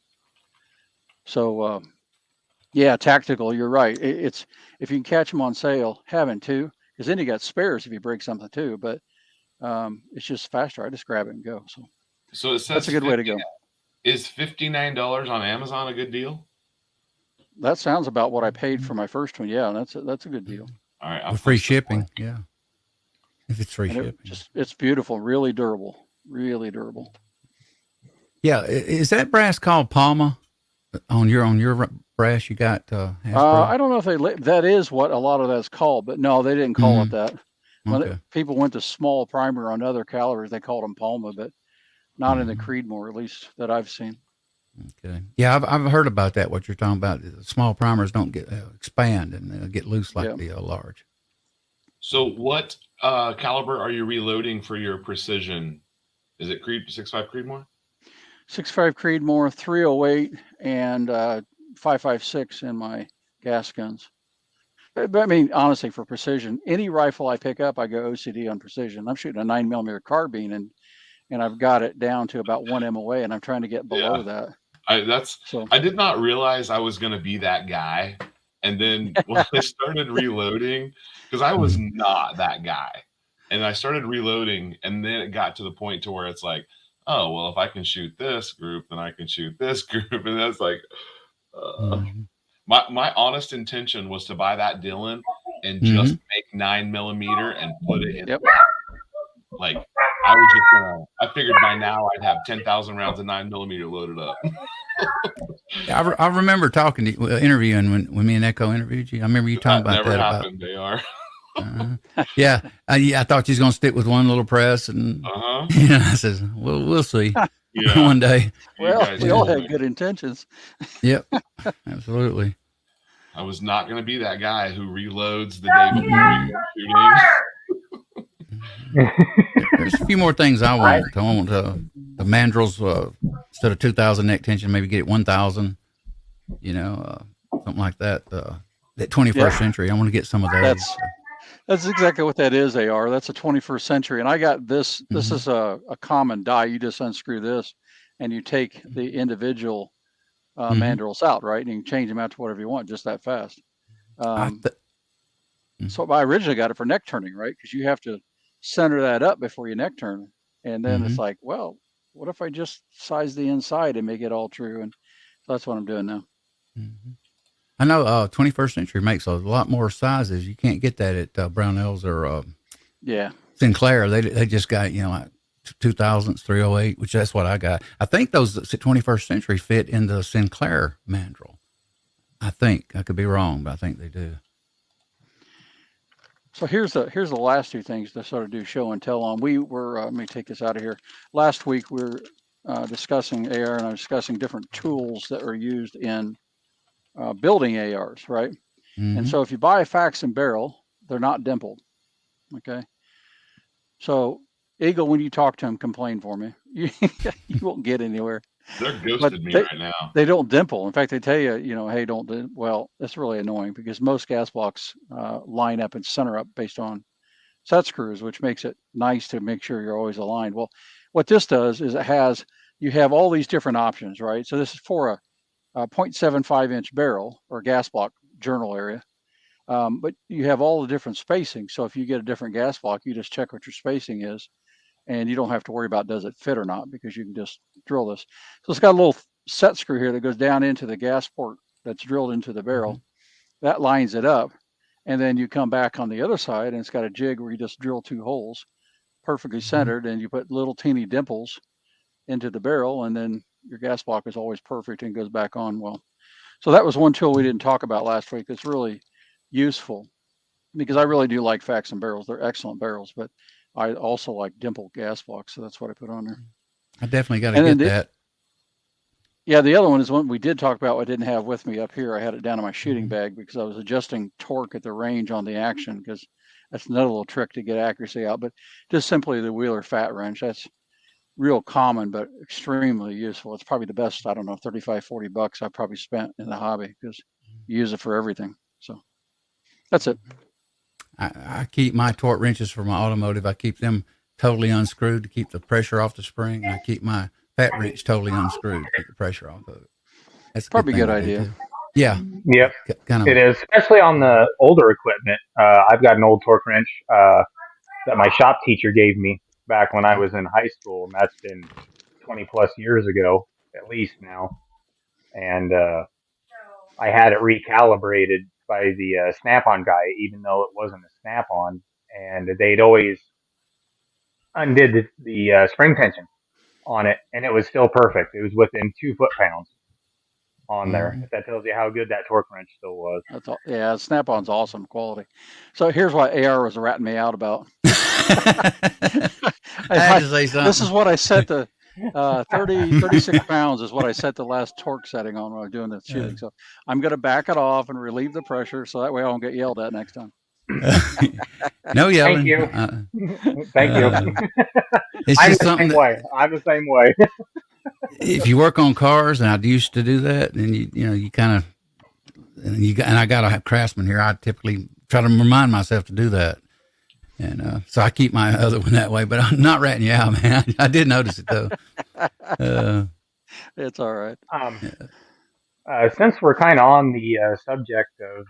So tactical. You're right. It's if you can catch them on sale, having two, because then you got spares if you break something too. But it's just faster. I just grab it and go. So it says that's a good way to go. Is $59 on Amazon a good deal? That sounds about what I paid for my first one. Yeah, that's a good deal. All right, with free shipping. Yeah, if it's free shipping, it's beautiful, really durable, really durable. Yeah, is that brass called Palma? On your brass, you got. I don't know if that is what a lot of that's called, but no, they didn't call it that. When people went to small primer on other calibers, they called them Palma, but not in the Creedmoor, at least that I've seen. Okay. Yeah, I've heard about that. What you're talking about, small primers don't get expand and get loose like the large. So, what caliber are you reloading for your precision? Is it 6.5 Creedmoor? 6.5 Creedmoor, 308, and 5.56 in my gas guns. But I mean, honestly, for precision, any rifle I pick up, I go OCD on precision. I'm shooting a 9mm carbine, and I've got it down to about 1 MOA, and I'm trying to get below that. I did not realize I was going to be that guy. And then when I started reloading, because I was not that guy, and I started reloading, and then it got to the point to where it's like, oh, well, if I can shoot this group, then I can shoot this group. And that's like, My honest intention was to buy that Dylan and just make 9mm and put it in. Yep. Like I was just gonna. I figured by now I'd have 10,000 rounds of 9mm loaded up. I remember talking to you, interviewing when me and Echo interviewed you. I remember you talking That about never that. happened. They are. Yeah, I thought you was gonna stick with one little press, and you know, I says, "Well, we'll see one day." Well, we all had good intentions. Yep, absolutely. I was not going to be that guy who reloads the day before shooting. There's a few more things I want. I want the mandrels instead of 2,000 neck tension, maybe get it 1,000. You know, something like that. That 21st century. I want to get some of those. That's exactly what that is, AR. That's a 21st century. And I got this. This is a common die. You just unscrew this and you take the individual mandrels out, right? And you can change them out to whatever you want just that fast. So I originally got it for neck turning, right? Because you have to center that up before you neck turn. And then it's like, well, what if I just size the inside and make it all true? And so that's what I'm doing now. I know 21st Century makes a lot more sizes. You can't get that at Brownells or Sinclair. They just got, you know, like 2000s, 308, which that's what I got. I think those 21st Century fit in the Sinclair mandrel. I think. I could be wrong, but I think they do. So here's the last two things to sort of do show and tell on. We were, let me take this out of here. Last week we were discussing AR, and I was discussing different tools that are used in building ARs, right? And so if you buy a fax and barrel, they're not dimpled, okay? So Eagle, when you talk to him, complain for me. You won't get anywhere. They're ghosted me right now. They don't dimple. In fact, they tell you, you know, hey, don't. Well, that's really annoying because most gas blocks line up and center up based on set screws, which makes it nice to make sure you're always aligned. Well, what this does is you have all these different options, right? So this is for a 0.75-inch barrel or gas block journal area. But you have all the different spacing. So if you get a different gas block, you just check what your spacing is. And you don't have to worry about does it fit or not because you can just drill this. So it's got a little set screw here that goes down into the gas port that's drilled into the barrel. That lines it up. And then you come back on the other side and it's got a jig where you just drill two holes perfectly centered and you put little teeny dimples into the barrel and then your gas block is always perfect and goes back on well. So that was one tool we didn't talk about last week. It's really useful because I really do like fax and barrels. They're excellent barrels, but I also like dimple gas blocks, so that's what I put on there. I definitely got to get that. Yeah, the other one is one we did talk about. I didn't have with me up here. I had it down in my shooting bag because I was adjusting torque at the range on the action because that's another little trick to get accuracy out. But just simply the Wheeler fat wrench. That's real common, but extremely useful. It's probably the best, I don't know, $35-40 I've probably spent in the hobby because you use it for everything. So that's it. I keep my torque wrenches for my automotive. I keep them totally unscrewed to keep the pressure off the spring. And I keep my fat wrench totally unscrewed to keep the pressure off of it. That's probably a good idea. Yeah. Yep. It is, especially on the older equipment. I've got an old torque wrench that my shop teacher gave me back when I was in high school, and that's been 20 plus years ago, at least now. And I had it recalibrated by the snap-on guy, even though it wasn't a snap-on, and they'd always undid the spring tension on it, and it was still perfect. It was within 2 foot-pounds on there. If that tells you how good that torque wrench still was. That's all, yeah, snap-on's awesome quality. So here's what AR was ratting me out about. I had to say something. This is what I set the 36 pounds is what I set the last torque setting on when I was doing the shooting. So I'm going to back it off and relieve the pressure so that way I won't get yelled at next time. No yelling. Thank you. Thank you. It's I'm just the something same way. I'm the same way. If you work on cars, and I used to do that, and you kind of, and I got a craftsman here. I typically try to remind myself to do that. And so I keep my other one that way, but I'm not ratting you out, man. I did notice it though. It's all right. Since we're kind of on the subject of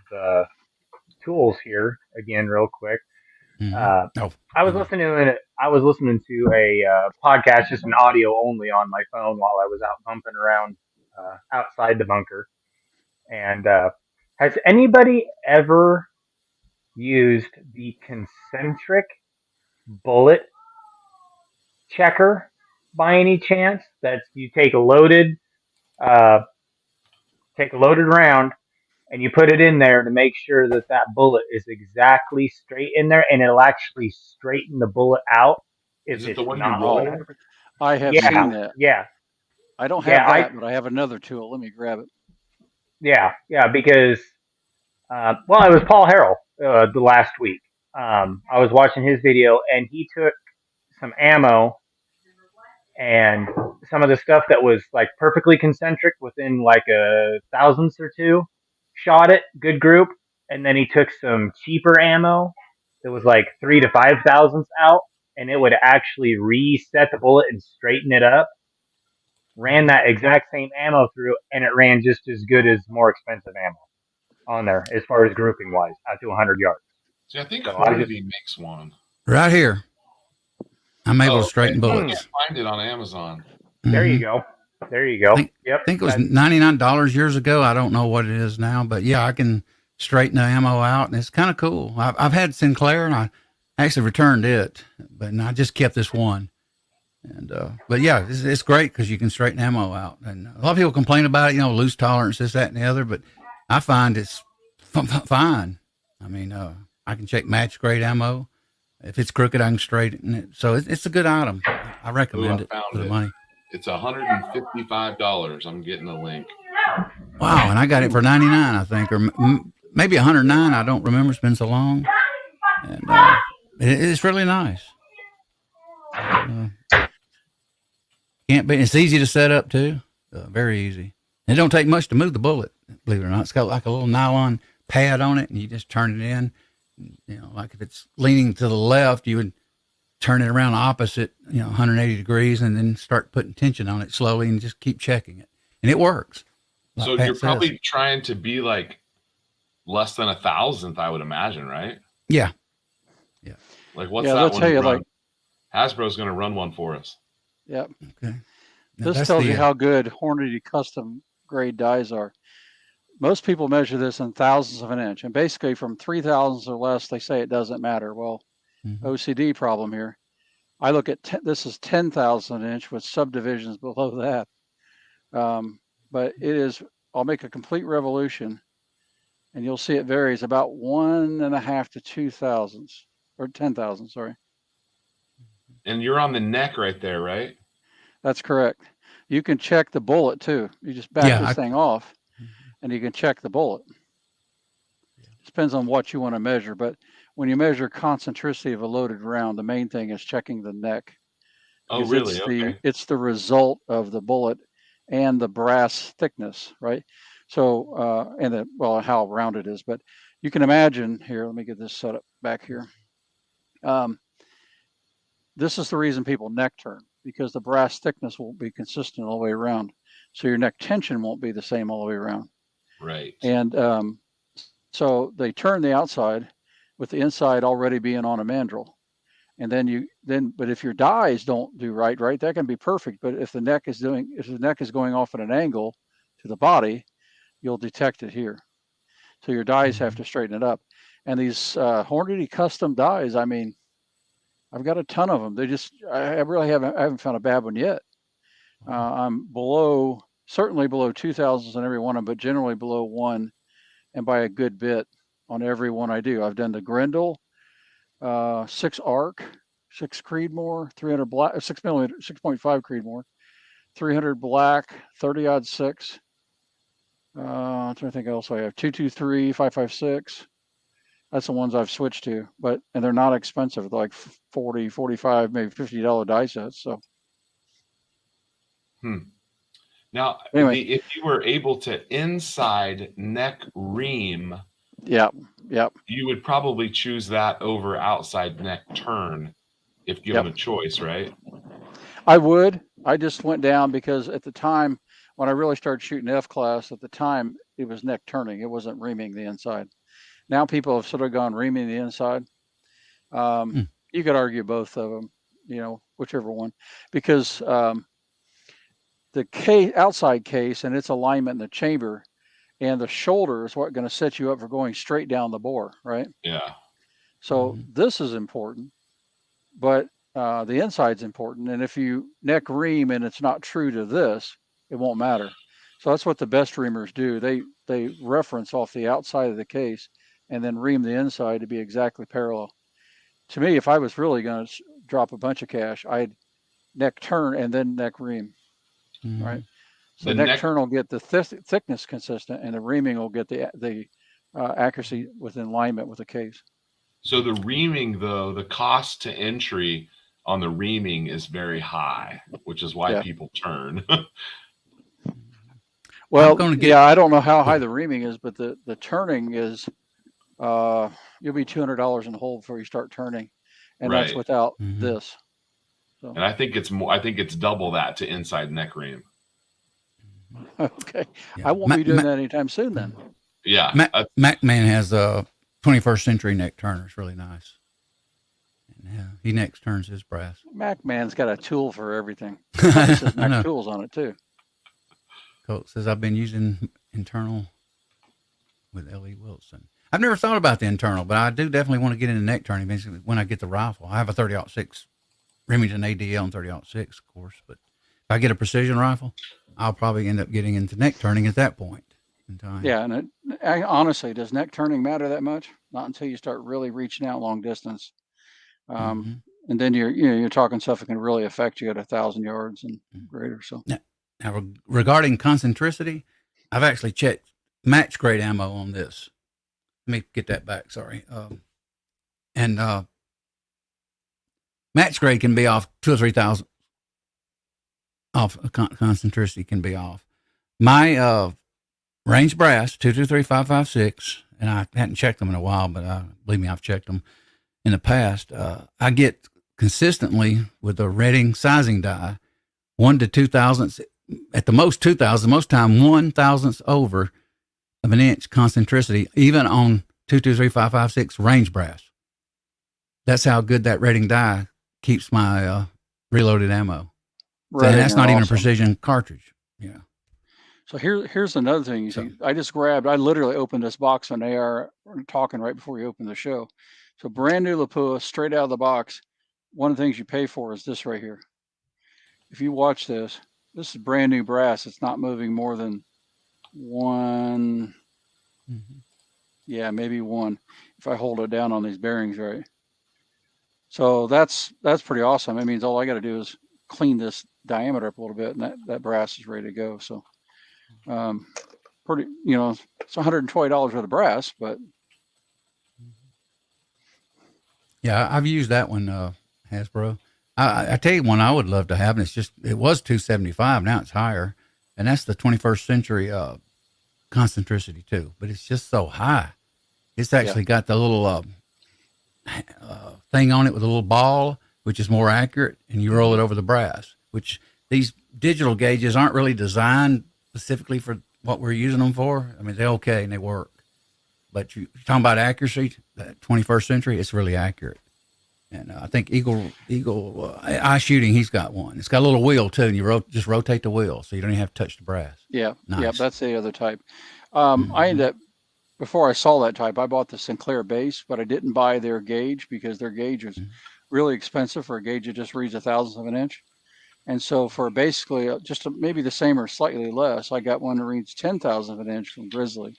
tools here again, real quick, I was listening to a podcast, just an audio only on my phone while I was out bumping around outside the bunker, and Has anybody ever used the concentric bullet checker by any chance? That you uh, take a loaded round and you put it in there to make sure that that bullet is exactly straight in there, and it'll actually straighten the bullet out if Is it it's the one you not roll? 100%. I have Yeah, seen that. yeah, I don't yeah. have that, but I have another tool. Let me grab it. Yeah, because well, it was Paul Harrell the last week. I was watching his video, and he took some ammo and some of the stuff that was like perfectly concentric within like a thousandths or two, shot it, good group, and then he took some cheaper ammo that was like 3 to 5 thousandths out, and it would actually reset the bullet and straighten it up. Ran that exact same ammo through, and it ran just as good as more expensive ammo on there as far as grouping wise, out to 100 yards. See, I think So I just Hornady makes one. Right here. I'm able Oh, to straighten okay. I bullets. can't find it on Amazon. there Mhm. you go, there you go. Yep. I think it was $99 years ago. I don't know what it is now, but yeah, I can straighten the ammo out, and it's kind of cool. I've had Sinclair, and I actually returned it, but I just kept this one. And but yeah, it's great because you can straighten ammo out. And a lot of people complain about it, loose tolerance, this, that, and the other. But I find it's fine. I mean, I can check match grade ammo. If it's crooked, I can straighten it. So it's a good item. I recommend it for the money. It's $155. I'm getting a link. Wow, and I got it for 99, I think, or maybe 109. I don't remember. It's been so long, and it's really nice. Can't be. It's easy to set up too. Very easy. It don't take much to move the bullet. Believe it or not, it's got like a little nylon pad on it, and you just turn it in. Like if it's leaning to the left, you would turn it around opposite, 180 degrees, and then start putting tension on it slowly, and just keep checking it, and it works. Like So Pat you're says. probably trying to be like less than 1,000th, I would imagine, right? Yeah. Like what's Yeah, that they'll one tell you, run? like, Hasbro's going to run one for us. yep. Okay. Now This that's tells you the, how good Hornady custom grade dies are. Most people measure this in thousandths of an inch, and basically from 3 thousandths or less, they say it doesn't matter. Well, OCD problem here. I look at this is 10,000 an inch with subdivisions below that. But it is. I'll make a complete revolution, and you'll see it varies about 1.5 to 2 thousandths or 10,000. Sorry. And you're on the neck right there, right? That's correct. You can check the bullet too. You just back this thing off, and you can check the bullet. It depends on what you want to measure, but when you measure concentricity of a loaded round, the main thing is checking the neck. Oh, really? Okay. It's the result of the bullet and the brass thickness, right? So, and how round it is. But you can imagine here. Let me get this set up back here. This is the reason people neck turn, because the brass thickness won't be consistent all the way around. So your neck tension won't be the same all the way around. Right. And so they turn the outside with the inside already being on a mandrel. And but if your dies don't do right, that can be perfect. But if the neck is going off at an angle to the body, you'll detect it here. So your dies have to straighten it up. And these Hornady custom dies, I mean, I've got a ton of them. I really haven't found a bad one yet. I'm certainly below 2,000 on every one of them, but generally below 1, and by a good bit on every one I do. I've done the Grendel, 6 arc, 6 Creedmoor, 300 black, 6mm, 6.5 Creedmoor, 300 black, 30-06. I'm trying to think else I have. 223, 556. That's the ones I've switched to, and they're not expensive. They're like 40, 45, maybe $50 die sets. So. Now, anyway, if you were able to inside neck ream, yep, you would probably choose that over outside neck turn if given a choice, right? I would. I just went down because at the time when I really started shooting F-class, at the time it was neck turning. It wasn't reaming the inside. Now people have sort of gone reaming the inside. You could argue both of them, whichever one, because the outside case and its alignment in the chamber and the shoulder is what going to set you up for going straight down the bore, right? Yeah. So this is important, but the inside's important. And if you neck ream and it's not true to this, it won't matter. So that's what the best reamers do. They reference off the outside of the case and then ream the inside to be exactly parallel. To me, if I was really going to drop a bunch of cash, I'd neck turn and then neck ream, right? So The neck neck- turn will get the thickness consistent, and the reaming will get the accuracy within alignment with the case. So the reaming, though, the cost to entry on the reaming is very high, which is why people turn. Well, I don't know how high the reaming is, but the turning is, you'll be $200 in the hole before you start turning, and that's without this. So. And I think it's more. I think it's double that to inside neck ream. Okay, I won't be doing that anytime soon then. Yeah, MacMan has a 21st century neck turner. It's really nice. And, he neck turns his brass. MacMan's got a tool for everything. It says neck tools on it too. Colt says I've been using internal with L.E. Wilson. I've never thought about the internal, but I do definitely want to get into neck turning basically when I get the rifle. I have a 30-06 Remington ADL and 30-06, of course, but if I get a precision rifle, I'll probably end up getting into neck turning at that point in time. Yeah, and honestly, does neck turning matter that much? Not until you start really reaching out long distance, and then you're talking stuff that can really affect you at 1,000 yards and greater. So now regarding concentricity, I've actually checked match grade ammo on this. Let me get that back. Sorry, and match grade can be off 2,000 or 3,000. Off concentricity can be off. My range brass 223-556, and I hadn't checked them in a while, but believe me, I've checked them in the past. I get consistently with the Redding sizing die 1 to 2 thousandths, at the most 2 thousandths, most time 1 thousandth over of an inch concentricity, even on 223-556 range brass. That's how good that Redding die keeps my reloaded ammo. Right, and that's not even a precision cartridge. Yeah. So here's another thing. You see, I literally opened this box on AR talking right before we opened the show. So brand new Lapua, straight out of the box. One of the things you pay for is this right here. If you watch this is brand new brass. It's not moving more than one. Yeah, maybe one. If I hold it down on these bearings right. So that's pretty awesome. It means all I got to do is clean this diameter up a little bit, and that brass is ready to go. So pretty, it's $120 worth of brass, but yeah, I've used that one, Hasbro. I tell you one I would love to have, and it was $275, now it's higher, and that's the 21st century concentricity too, but it's just so high. It's actually got the little thing on it with a little ball, which is more accurate, and you roll it over the brass, which these digital gauges aren't really designed specifically for what we're using them for. I mean, they're okay and they work, but you're talking about accuracy, that 21st century, it's really accurate. And I think Eagle Eye Shooting, he's got one. It's got a little wheel too, and you just rotate the wheel, so you don't even have to touch the brass. Yeah, nice. Yeah, that's the other type. I ended up, before I saw that type, I bought the Sinclair base, but I didn't buy their gauge because their gauge was really expensive for a gauge that just reads 1,000th of an inch. And so for basically just maybe the same or slightly less, I got one that reads 10,000th of an inch from Grizzly.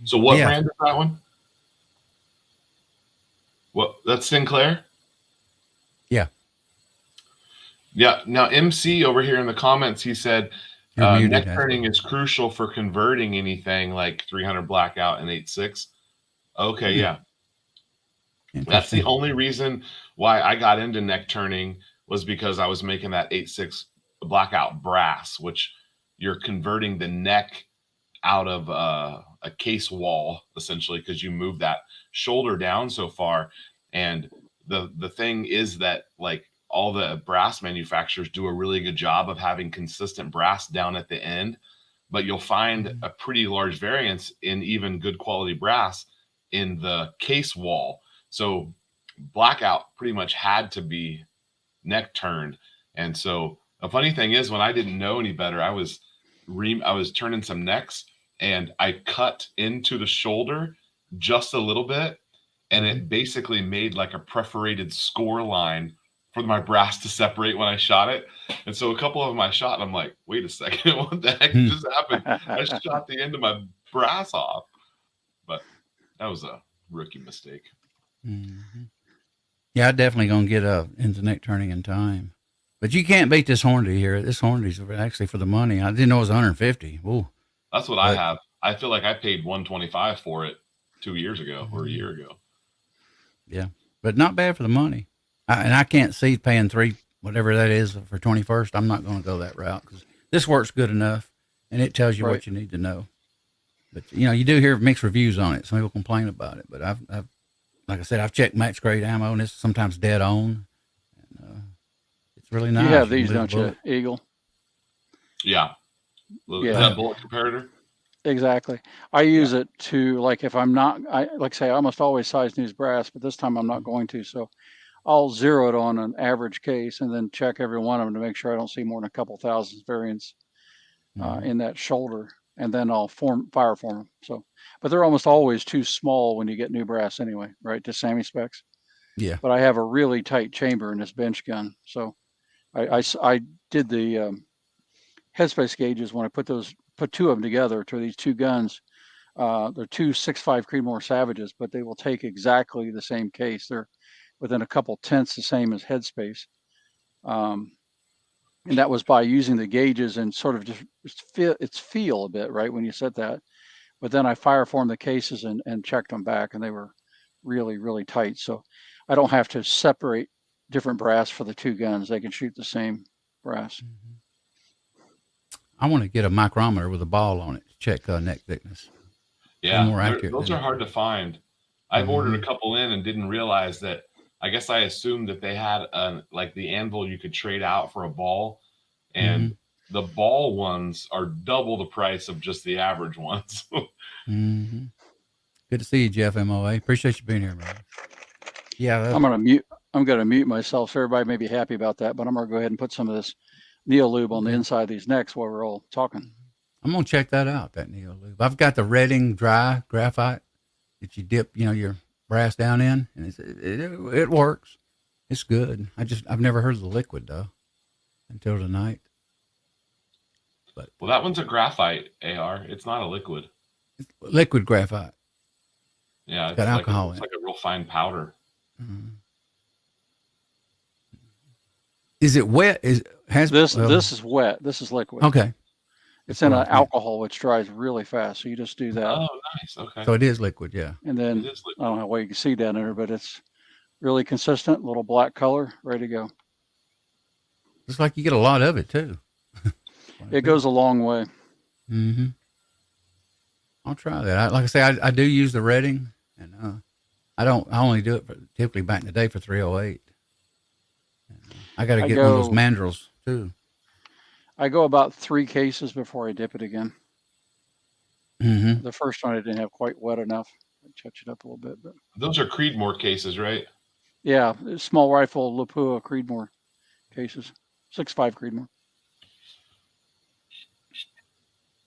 So what brand is that one? What, that's Sinclair? Yeah. Yeah. Now MC over here in the comments, he said neck turning is crucial for converting anything like 300 blackout and 8.6. Okay, yeah. That's the only reason why I got into neck turning, was because I was making that 8.6 blackout brass, which you're converting the neck out of a case wall essentially, because you move that shoulder down so far. And the thing is that, like, all the brass manufacturers do a really good job of having consistent brass down at the end, but you'll find a pretty large variance in even good quality brass in the case wall. So blackout pretty much had to be neck turned. And so a funny thing is, when I didn't know any better, I was I was turning some necks, and I cut into the shoulder just a little bit, and it basically made like a perforated score line for my brass to separate when I shot it. And so a couple of them I shot, and I'm like, wait a second, what the heck just happened? I shot the end of my brass off. But that was a rookie mistake. Mm-hmm. Yeah, I'm definitely going to get into neck turning in time. But you can't beat this Hornady here. This Hornady's actually for the money. I didn't know it was 150. Ooh. That's what I have. I feel like I paid 125 for it 2 years ago or a year ago. Yeah, but not bad for the money. And I can't see paying $3, whatever that is, for 21st. I'm not going to go that route because this works good enough, and it tells you what you need to know. But you do hear mixed reviews on it. Some people complain about it, but I've like I said, I've checked max grade ammo, and it's sometimes dead on. And, it's really nice. You have these, don't you, Eagle? Yeah. That bullet comparator. Exactly. I use it to, like, if I'm not, I almost always size news brass, but this time I'm not going to. So I'll zero it on an average case and then check every one of them to make sure I don't see more than a couple thousand variants in that shoulder. And then I'll fire form them. So, but they're almost always too small when you get new brass anyway, right? To Sammy specs. Yeah. But I have a really tight chamber in this bench gun. So I did the headspace gauges when I put two of them together to these two guns. They're two 6.5 Creedmoor Savages, but they will take exactly the same case. They're within a couple tenths the same as headspace. And that was by using the gauges and sort of just feel a bit, right, when you set that. But then I fire formed the cases and checked them back, and they were really, really tight. So I don't have to separate different brass for the two guns. They can shoot the same brass. I want to get a micrometer with a ball on it to check neck thickness. Yeah, more accurate. Those are hard to find. I've ordered a couple in and didn't realize that. I guess I assumed that they had like the anvil you could trade out for a ball, and the ball ones are double the price of just the average ones. Good to see you, Jeff MOA. Appreciate you being here, man. Yeah, I'm gonna mute myself so everybody may be happy about that, but I'm gonna go ahead and put some of this Neolube on the inside of these necks while we're all talking. I'm gonna check that out, that Neolube. I've got the Redding dry graphite that you dip, your brass down in, and it works. It's good. I've never heard of the liquid though until tonight. But well, that one's a graphite AR. It's not a liquid. It's liquid graphite. Yeah, it's got alcohol in it. It's like a real fine powder. Is it wet? This is wet. This is liquid. Okay. It's in an alcohol which dries really fast. So you just do that. Oh, nice. Okay. So it is liquid, yeah. And then I don't know how well you can see down there, but it's really consistent, little black color, ready to go. Looks like you get a lot of it too. It goes a long way. I'll try that. Like I say, I do use the Redding, and I only do it typically back in the day for 308. I got to get one of those mandrels too. I go about 3 cases before I dip it again. The first one I didn't have quite wet enough. I touch it up a little bit, but those are Creedmoor cases, right? Yeah, small rifle Lapua Creedmoor cases, 6.5 Creedmoor.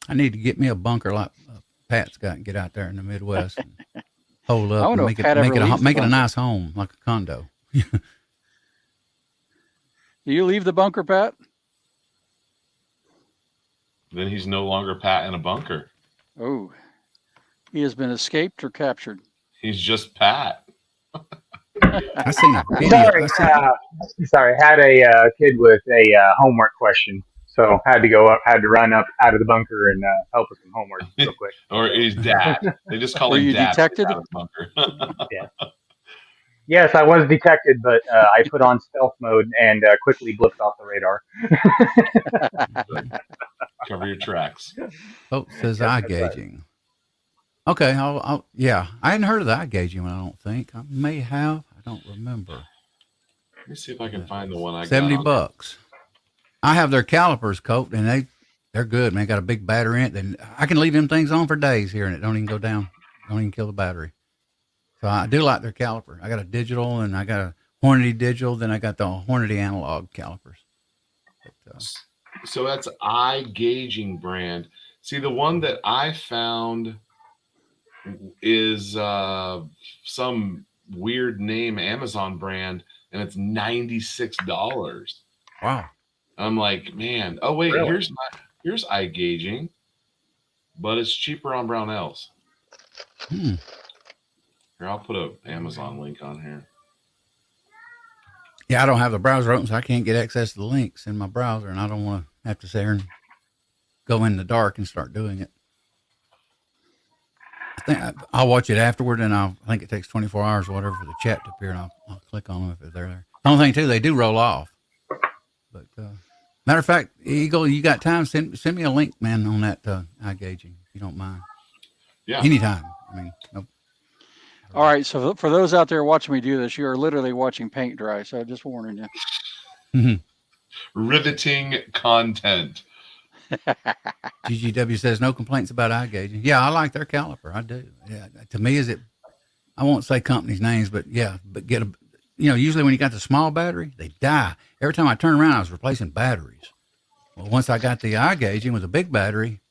I need to get me a bunker like Pat's got and get out there in the Midwest and hold up and make it a nice home, like a condo. Do you leave the bunker, Pat? Then he's no longer Pat in a bunker. Oh, he has been escaped or captured. He's just Pat. I seen a video. Sorry, had a kid with a homework question, so had to run up out of the bunker and help with some homework real quick. Or his dad. They just call him you Dad. Detected? Out of the bunker. Yeah. Yes, I was detected, but I put on stealth mode and quickly blipped off the radar. Cover your tracks. Oh, it says eye gauging. Okay, I'll I hadn't heard of the eye gauging one, I don't think. I may have. I don't remember. Let me see if I can find the one I got. $70. I have their calipers, Colt, and they're good, man. Got a big battery in it. And I can leave them things on for days here, and it don't even go down. Don't even kill the battery. So I do like their caliper. I got a digital, and I got a Hornady digital. Then I got the Hornady analog calipers. But, So that's eye gauging brand. See, the one that I found is some weird name Amazon brand, and it's $96. Wow. I'm like, man. Oh wait, Really? here's eye gauging, but it's cheaper on Brownells. Hmm. Here, I'll put a Amazon link on here. Yeah, I don't have the browser open, so I can't get access to the links in my browser, and I don't want to have to sit here and go in the dark and start doing it. I think I'll watch it afterward, and I think it takes 24 hours or whatever for the chat to appear, and I'll click on them if they're there. The only thing, too, they do roll off. But matter of fact, Eagle, you got time? Send me a link, man, on that eye gauging, if you don't mind. Yeah. Anytime. I mean, no. All right. So for those out there watching me do this, you are literally watching paint dry. So just warning you. Riveting content. GGW says no complaints about eye gauging. Yeah, I like their caliper. I do. Yeah, to me, I won't say companies' names, but yeah, but usually when you got the small battery, they die. Every time I turn around, I was replacing batteries. Well, once I got the eye gauging with a big battery,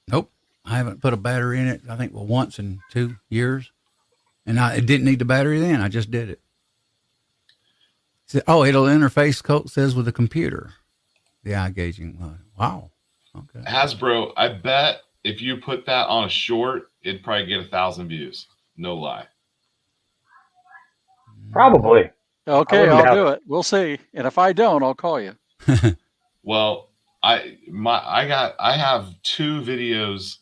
nope, I haven't put a battery in it. I think once in 2 years, and it didn't need the battery then. I just did it. It'll interface. Colt says with a computer, the eye gauging. Wow. Okay. Hasbro, I bet if you put that on a short, it'd probably get 1,000 views. No lie. Probably. Okay, I'll do it. We'll see. And if I don't, I'll call you. Well, I have 2 videos.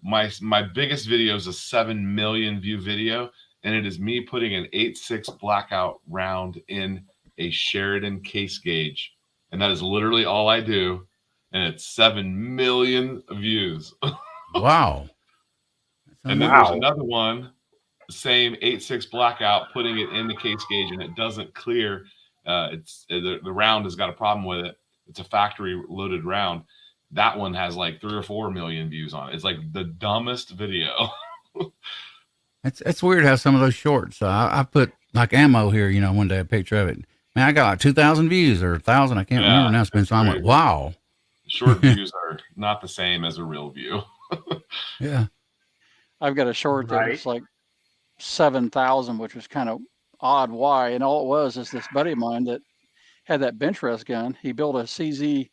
My biggest video is a 7 million view video, and it is me putting an 8.6 blackout round in a Sheridan case gauge, and that is literally all I do, and it's 7 million views. Wow. And then there's another one, same 8.6 blackout, putting it in the case gauge, and it doesn't clear. The round has got a problem with it. It's a factory loaded round. That one has like 3 or 4 million views on it. It's like the dumbest video. It's weird how some of those shorts. I put like ammo here. One day a picture of it. Man, I got like 2,000 views or 1,000. I can't remember now. It's been so. I'm like, wow. Short views are not the same as a real view. Yeah. I've got a short that was like 7,000, which was kind of odd. Why? And all it was is this buddy of mine that had that bench rest gun. He built a CZ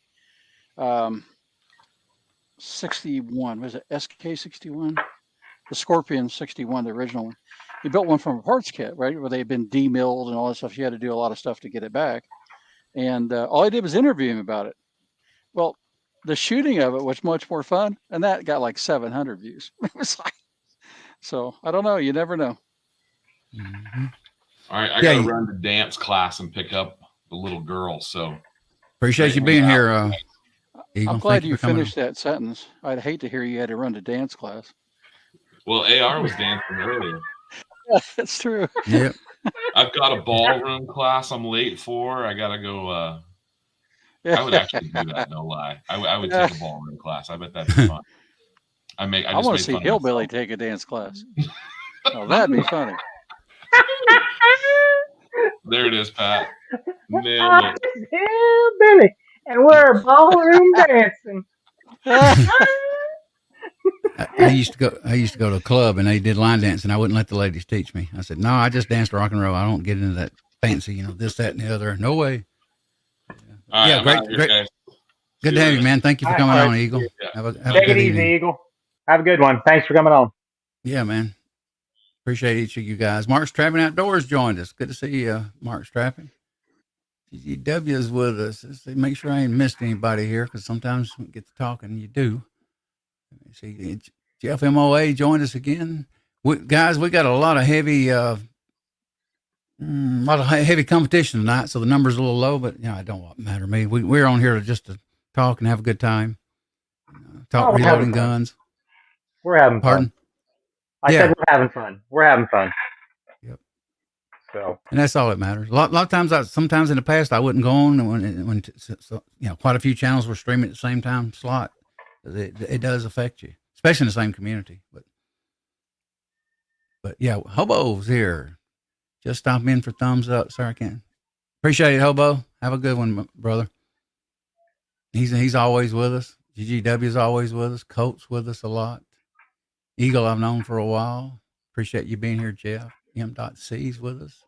61. Was it SK 61? The Scorpion 61, the original one. He built one from a parts kit, right, where they had been demilled and all that stuff. You had to do a lot of stuff to get it back. And all I did was interview him about it. Well, the shooting of it was much more fun, and that got like 700 views. It was like, so I don't know. You never know. Mm-hmm. All right, I gotta run to dance class and pick up the little girl. So appreciate you being here. Eagle. I'm glad you finished that sentence. I'd hate to hear you had to run to dance class. Well, AR was dancing earlier. That's true. Yep. I've got a ballroom class I'm late for. I gotta go. I would actually do that, no lie. I would take a ballroom class. I bet that'd be fun. I want to see Hillbilly take a dance class. Oh, that'd be funny. There it is, Pat. Nailed it. Hillbilly, and we're ballroom dancing. I used to go to a club and they did line dancing. I wouldn't let the ladies teach me. I said, no, I just danced rock and roll. I don't get into that fancy, this, that, and the other. No way. Yeah, great. Good to have you, man. Thank you for coming on, Eagle. Yeah. Have a good evening, Eagle. Have a good one. Thanks for coming on. Yeah, man. Appreciate each of you guys. Mark Strapping Outdoors joined us. Good to see you, Mark Strapping. GGW is with us. Let's see, make sure I ain't missed anybody here, because sometimes when we get to talking, you do. Let me see. Jeff MOA joined us again. Guys, we got a lot of heavy competition tonight, so the number's a little low, but it don't matter to me. We're on here to talk and have a good time. Talk reloading guns. We're having fun. I said we're having fun. We're having fun. Yep. So, and that's all that matters. A lot of times, sometimes in the past, I wouldn't go on when quite a few channels were streaming at the same time slot. It does affect you, especially in the same community. But yeah, Hobo's here. Just stop in for thumbs up. Sorry, I can't. Appreciate it, Hobo. Have a good one, brother. He's always with us. GGW is always with us. Colt's with us a lot. Eagle I've known for a while. Appreciate you being here, Jeff. M.C's with us.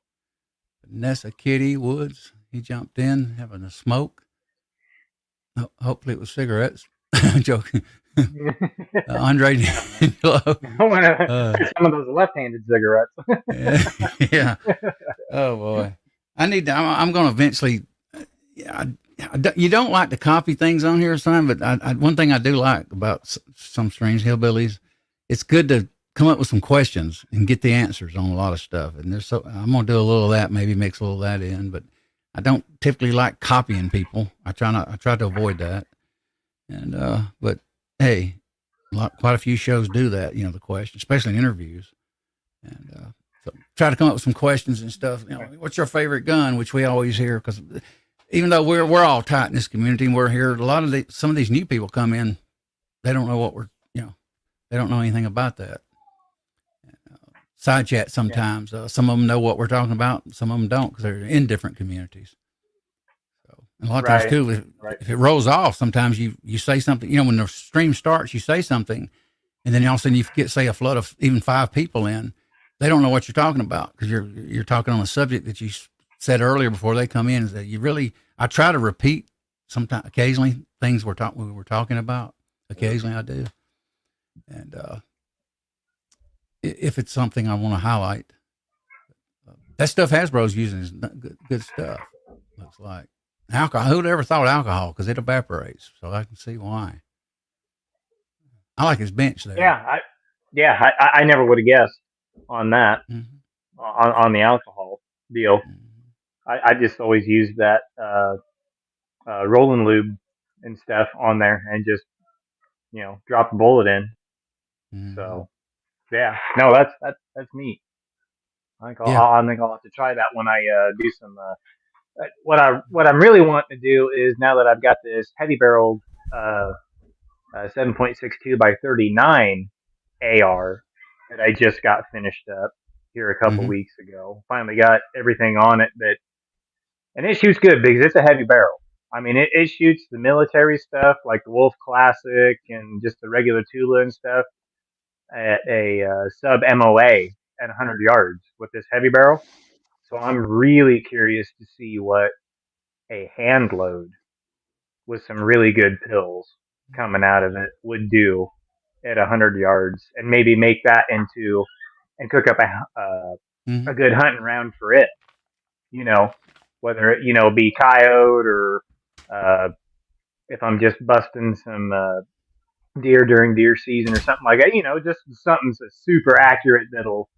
Vanessa Kitty Woods, he jumped in having a smoke. Hopefully it was cigarettes. Joking. Andre D'Angelo. Some of those left-handed cigarettes. Yeah. Oh boy. I'm going to eventually. You don't like to copy things on here or something, but one thing I do like about some Strange Hillbillies, it's good to come up with some questions and get the answers on a lot of stuff. And I'm going to do a little of that, maybe mix a little of that in, but I don't typically like copying people. I try to avoid that. And, but hey, quite a few shows do that, the question, especially in interviews. And, so try to come up with some questions and stuff. What's your favorite gun? Which we always hear, because even though we're all tight in this community and we're here, some of these new people come in, they don't know what they don't know anything about that. Side chat sometimes. Some of them know what we're talking about. Some of them don't, because they're in different communities. So, and a lot of times too, if it rolls off, sometimes you say something, when the stream starts, you say something, and then all of a sudden you get, say, a flood of even 5 people in. They don't know what you're talking about, because you're talking on a subject that you said earlier before they come in. Is that I try to repeat sometimes, occasionally, things we were talking about. Occasionally I do. And if it's something I want to highlight, that stuff Hasbro's using is good stuff. Looks like alcohol. Who'd ever thought alcohol? Because it evaporates, so I can see why. I like his bench there. I never would have guessed on that. Mm-hmm. on the alcohol deal. Mm-hmm. I just always used that rolling lube and stuff on there, and just drop the bullet in. Mm-hmm. So yeah, no, that's neat. I think I'll have to try that when I do some. What I'm really wanting to do is, now that I've got this heavy barreled 7.62 by 39 AR that I just got finished up here a couple weeks ago. Finally got everything on it, and it shoots good because it's a heavy barrel. I mean, it shoots the military stuff like the Wolf Classic and just the regular Tula and stuff at a sub MOA at 100 yards with this heavy barrel. So I'm really curious to see what a hand load with some really good pills coming out of it would do at 100 yards, and maybe make that into and cook up a good hunting round for it. Whether it be coyote, or if I'm just busting some deer during deer season or something like that. Just something that's super accurate that'll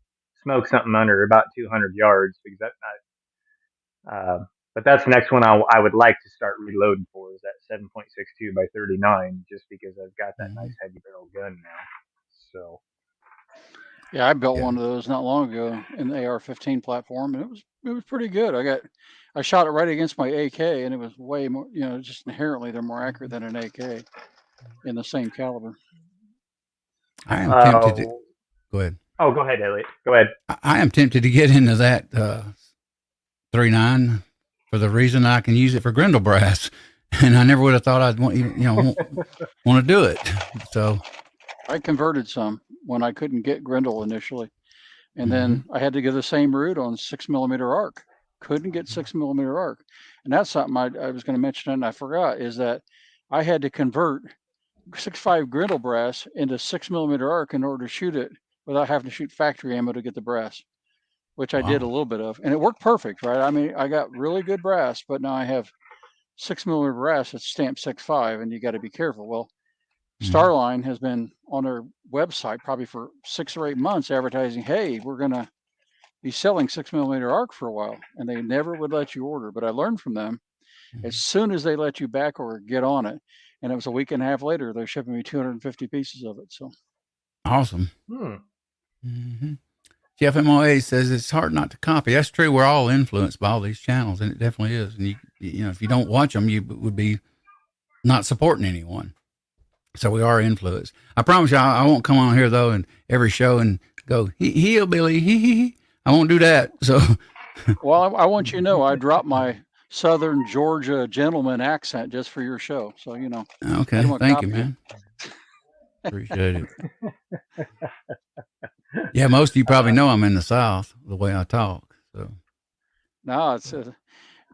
smoke something under about 200 yards, because that's not. But that's the next one I would like to start reloading for, is that 7.62 by 39, just because I've got that nice heavy barrel gun now. So. Yeah, I built one of those not long ago in the AR-15 platform, and it was pretty good. I shot it right against my AK, and it was way more. Just inherently they're more accurate than an AK in the same caliber. I am tempted to go ahead. Oh, go ahead, Elliot. Go ahead. I am tempted to get into that 39 for the reason I can use it for Grendel brass, and I never would have thought I'd want to do it. So I converted some when I couldn't get Grendel initially, and then I had to go the same route on 6mm arc. Couldn't get 6mm arc, and that's something I was going to mention, and I forgot, is that I had to convert 6.5 Grendel brass into 6mm arc in order to shoot it without having to shoot factory ammo to get the brass, which I did a little bit of, and it worked perfect, right? I mean, I got really good brass, but now I have 6mm brass that's stamped 6.5, and you got to be careful. Well, Starline has been on their website probably for 6 or 8 months advertising, hey, we're going to be selling 6mm arc for a while, and they never would let you order. But I learned from them, as soon as they let you back or get on it, and it was a week and a half later, they're shipping me 250 pieces of it. So awesome. Jeff MOA says it's hard not to copy. That's true. We're all influenced by all these channels, and it definitely is. And if you don't watch them, you would be not supporting anyone. So we are influenced. I promise you, I won't come on here though, and every show and go hillbilly. I won't do that. So, well, I want you to know, I dropped my Southern Georgia gentleman accent just for your show. So, you know. Okay. Thank you, man. Appreciate it. Yeah, most of you probably know I'm in the South the way I talk. So No, it's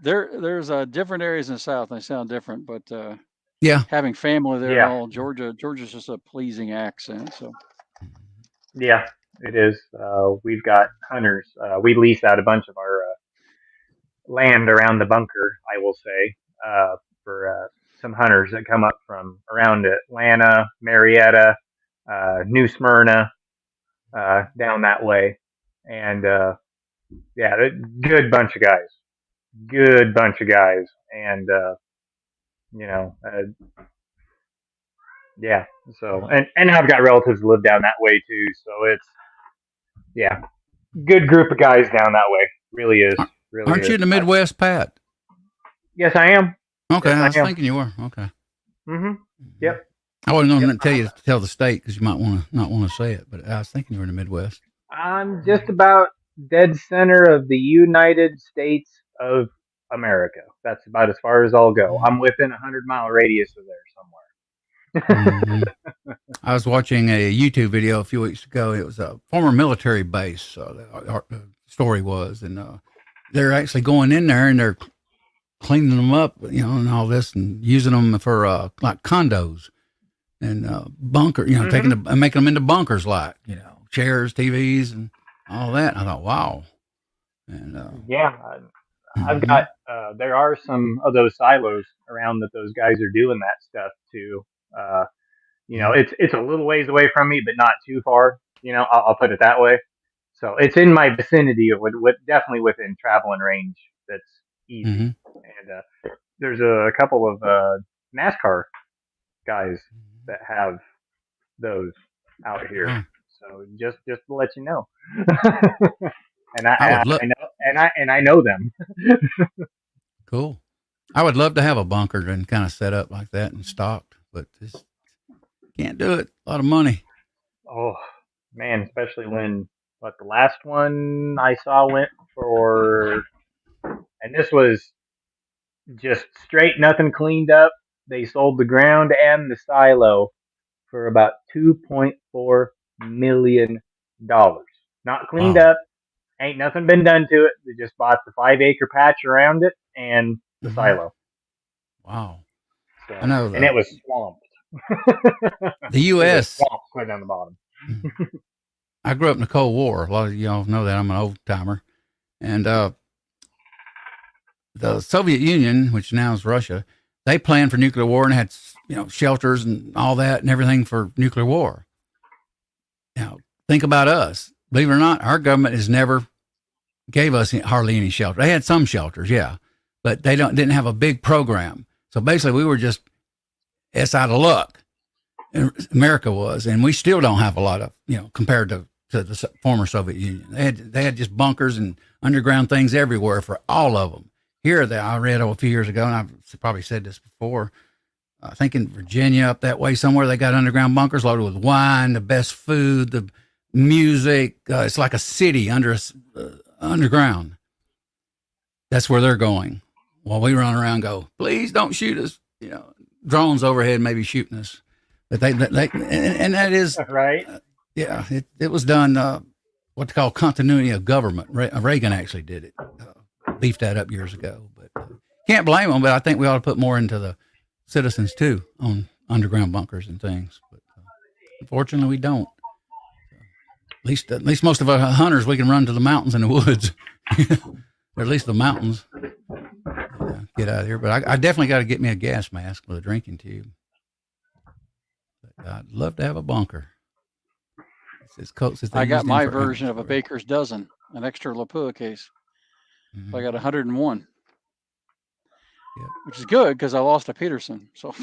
there's different areas in the South. And they sound different, but yeah, having family there and Yeah. all, Georgia's just a pleasing accent. So Yeah, it is. We've got hunters. We lease out a bunch of our land around the bunker, I will say, for some hunters that come up from around Atlanta, Marietta, New Smyrna, down that way. And yeah, good bunch of guys. Good bunch of guys. And, you know, yeah. So, and I've got relatives who live down that way too. So it's, yeah, good group of guys down that way. Really is. Really aren't is. you in the Midwest, Pat? Yes, I am. Okay, Yes, I was am. thinking you were. Okay. Mm-hmm. Yep. I wasn't going to Yep. tell you to tell the state because you might want to not want to say it, but I was thinking you were in the Midwest. I'm just about dead center of the United States of America. That's about as far as I'll go. I'm within a 100-mile radius of there somewhere. I was watching a YouTube video a few weeks ago. It was a former military base. The story was, and they're actually going in there and they're cleaning them up, you know, and all this, and using them for like condos and bunker, you know, making them into bunkers, like, you know, chairs, TVs, and all that. And I thought, wow. And Yeah, I've got. There are some of those silos around that those guys are doing that stuff too. You know, it's a little ways away from me, but not too far. You know, I'll put it that way. So it's in my vicinity, of with definitely within traveling range. That's easy. And there's a couple of NASCAR guys that have those out here. So just to let you know. And I know, and I know them. Cool. I would love to have a bunker and kind of set up like that and stocked, but just can't do it. A lot of money. Oh man, especially when the last one I saw went for, and this was just straight, nothing cleaned up. They sold the ground and the silo for about $2.4 million. Not cleaned up. Ain't nothing been done to it. They just bought the 5 acre patch around it and the silo. Wow. So, I know that. And it was swamped. The U.S. Swamp clear down the bottom. I grew up in the Cold War. A lot of y'all know that. I'm an old timer. And the Soviet Union, which now is Russia, they planned for nuclear war and had, you know, shelters and all that and everything for nuclear war. Now, think about us. Believe it or not, our government has never gave us hardly any shelter. They had some shelters, yeah, but they didn't have a big program. So basically, we were just out of luck. America was, and we still don't have a lot of, you know, compared to the former Soviet Union. They had just bunkers and underground things everywhere for all of them. Here, I read a few years ago, and I've probably said this before. I think in Virginia, up that way somewhere, they got underground bunkers loaded with wine, the best food, the music. It's like a city underground. That's where they're going. While we run around, and go, please don't shoot us. You know, drones overhead maybe shooting us. But and that is right. Yeah, it was done. What they call continuity of government. Reagan actually did it. Beefed that up years ago. But can't blame them. But I think we ought to put more into the citizens too on underground bunkers and things. But unfortunately, we don't. At least most of our hunters, we can run to the mountains and the woods, or at least the mountains. Get out of here. But I definitely got to get me a gas mask with a drinking tube. But I'd love to have a bunker. I got my version of a baker's dozen, an extra Lapua case. So I got 101, which is good because I lost to Peterson. So.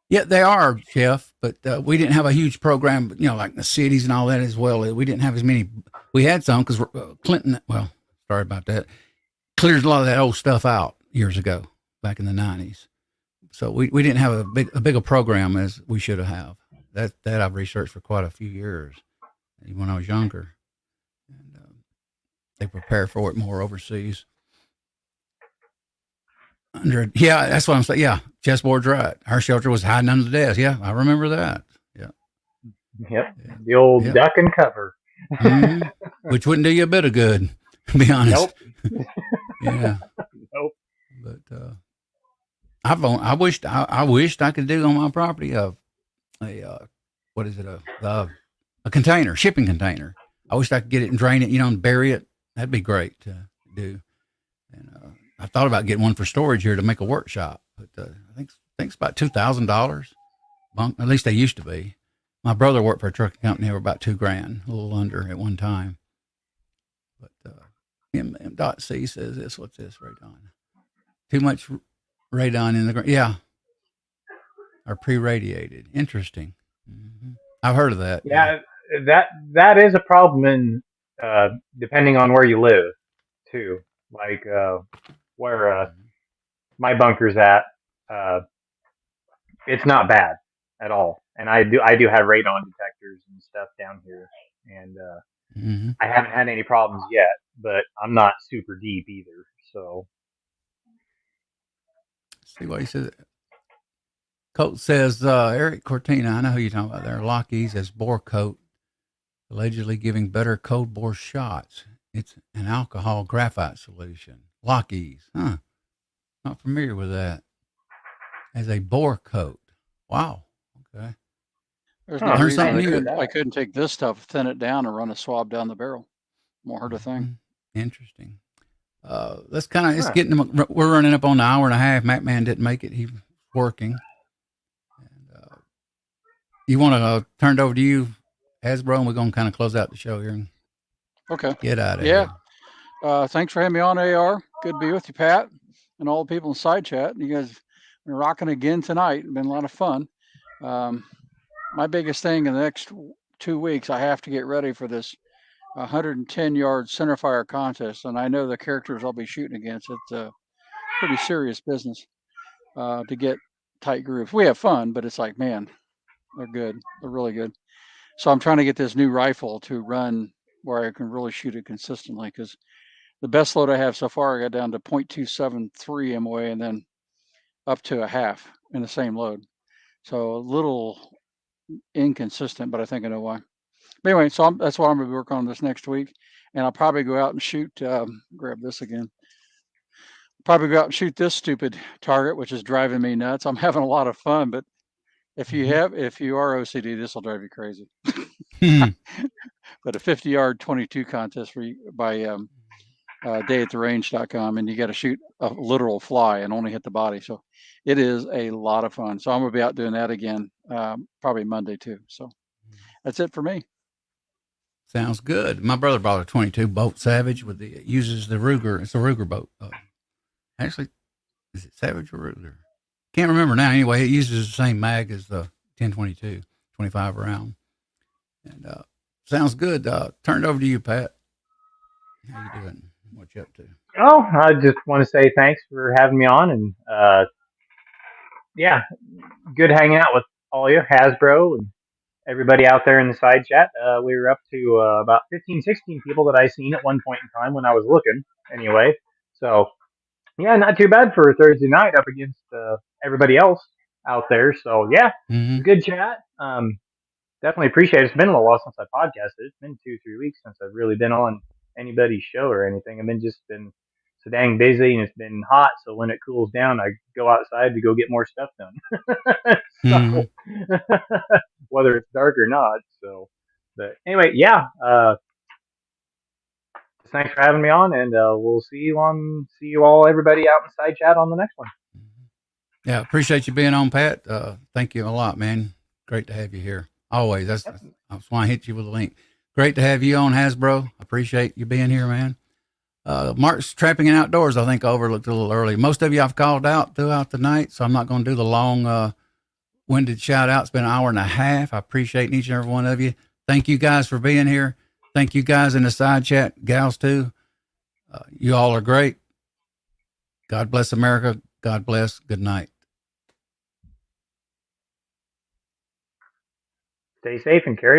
Yeah, they are, Jeff, but we didn't have a huge program, you know, like the cities and all that as well. We didn't have as many. We had some because Clinton, well, sorry about that, cleared a lot of that old stuff out years ago, back in the 90s. So we didn't have a bigger program as we should have. That I've researched for quite a few years, even when I was younger. And they prepare for it more overseas. 100. Yeah, that's what I'm saying. Yeah, chessboard's right. Our shelter was hiding under the desk. Yeah, I remember that. Yeah. Yep. Yeah. The old Yeah. duck and cover. Mm-hmm. Which wouldn't do you a bit of good, to be honest. Nope. Yeah. Nope. But I wished I could do on my property what is it, a container, shipping container. I wished I could get it and drain it, and bury it. That'd be great to do. And I thought about getting one for storage here to make a workshop, but I think it's about $2,000. At least they used to be. My brother worked for a trucking company. They were about $2,000, a little under at one time. But M.C says this. What's this? Radon. Too much radon in the ground. Yeah. Or pre-radiated. Interesting. Mm-hmm. I've heard of that. Yeah, that is a problem in depending on where you live too. Like where my bunker's at, uh, it's not bad at all. And I do have radon detectors and stuff down here, and Mm-hmm. I haven't had any problems yet. But I'm not super deep either, so. See what he says. Coat says, Eric Cortina, I know who you're talking about there. Lockheed's as bore coat, allegedly giving better cold bore shots. It's an alcohol graphite solution. Lockheed's, huh? Not familiar with that. As a bore coat. Wow. Okay. There's Huh, no Learn reason something new. I couldn't take this stuff, thin it down, and run a swab down the barrel. Won't hurt a thing. Interesting. Let's kind of, it's Huh. getting, we're running up on an hour and a half. Matt Man didn't make it. He was working. And you want to turn it over to you, Hasbro, and we're going to kind of close out the show here and Okay. get out of Yeah. here. Thanks for having me on, AR. Good to be with you, Pat, and all the people in side chat. You guys been rocking again tonight. Been a lot of fun. My biggest thing in the next 2 weeks, I have to get ready for this 110-yard centerfire contest, and I know the characters I'll be shooting against. It's pretty serious business to get tight grooves. We have fun, but it's like, man, they're good. They're really good. So I'm trying to get this new rifle to run where I can really shoot it consistently, because the best load I have so far, I got down to 0.273 MOA and then up to a half in the same load. So a little inconsistent, but I think I know why. But anyway, so that's what I'm going to be working on this next week. And I'll probably go out and shoot, grab this again. Probably go out and shoot this stupid target, which is driving me nuts. I'm having a lot of fun, but if you are OCD, this will drive you crazy. But a 50-yard 22 contest by dayattherange.com, and you got to shoot a literal fly and only hit the body. So it is a lot of fun. So I'm going to be out doing that again, probably Monday too. So that's it for me. Sounds good. My brother bought a 22 boat Savage uses the Ruger. It's a Ruger boat. Actually, is it Savage or Ruger? Can't remember now. Anyway, it uses the same mag as the 1022, 25 round. And sounds good. Turn it over to you, Pat. How you doing? What you up to? Oh, I just want to say thanks for having me on, and yeah, good hanging out with all you, Hasbro, and everybody out there in the side chat. We were up to about 15, 16 people that I seen at one point in time when I was looking, anyway. So, yeah, not too bad for a Thursday night up against everybody else out there. So, yeah, good chat. Definitely appreciate it. It's been a little while since I podcasted. It's been 2-3 weeks since I've really been on anybody's show or anything. I've been so dang busy, and it's been hot. So when it cools down, I go outside to go get more stuff done. So whether it's dark or not. So, but anyway, yeah. Thanks for having me on, and we'll see you all, everybody out in side chat on the next one. Yeah, appreciate you being on, Pat. Thank you a lot, man. Great to have you here. Always. That's why I hit you with a link. Great to have you on, Hasbro. Appreciate you being here, man. Mark's Trapping and Outdoors, I think I overlooked a little early. Most of you I've called out throughout the night, so I'm not going to do the long winded shout out. It's been an hour and a half. I appreciate each and every one of you. Thank you guys for being here. Thank you guys in the side chat, gals too. You all are great. God bless America. God bless. Good night. Stay safe and carry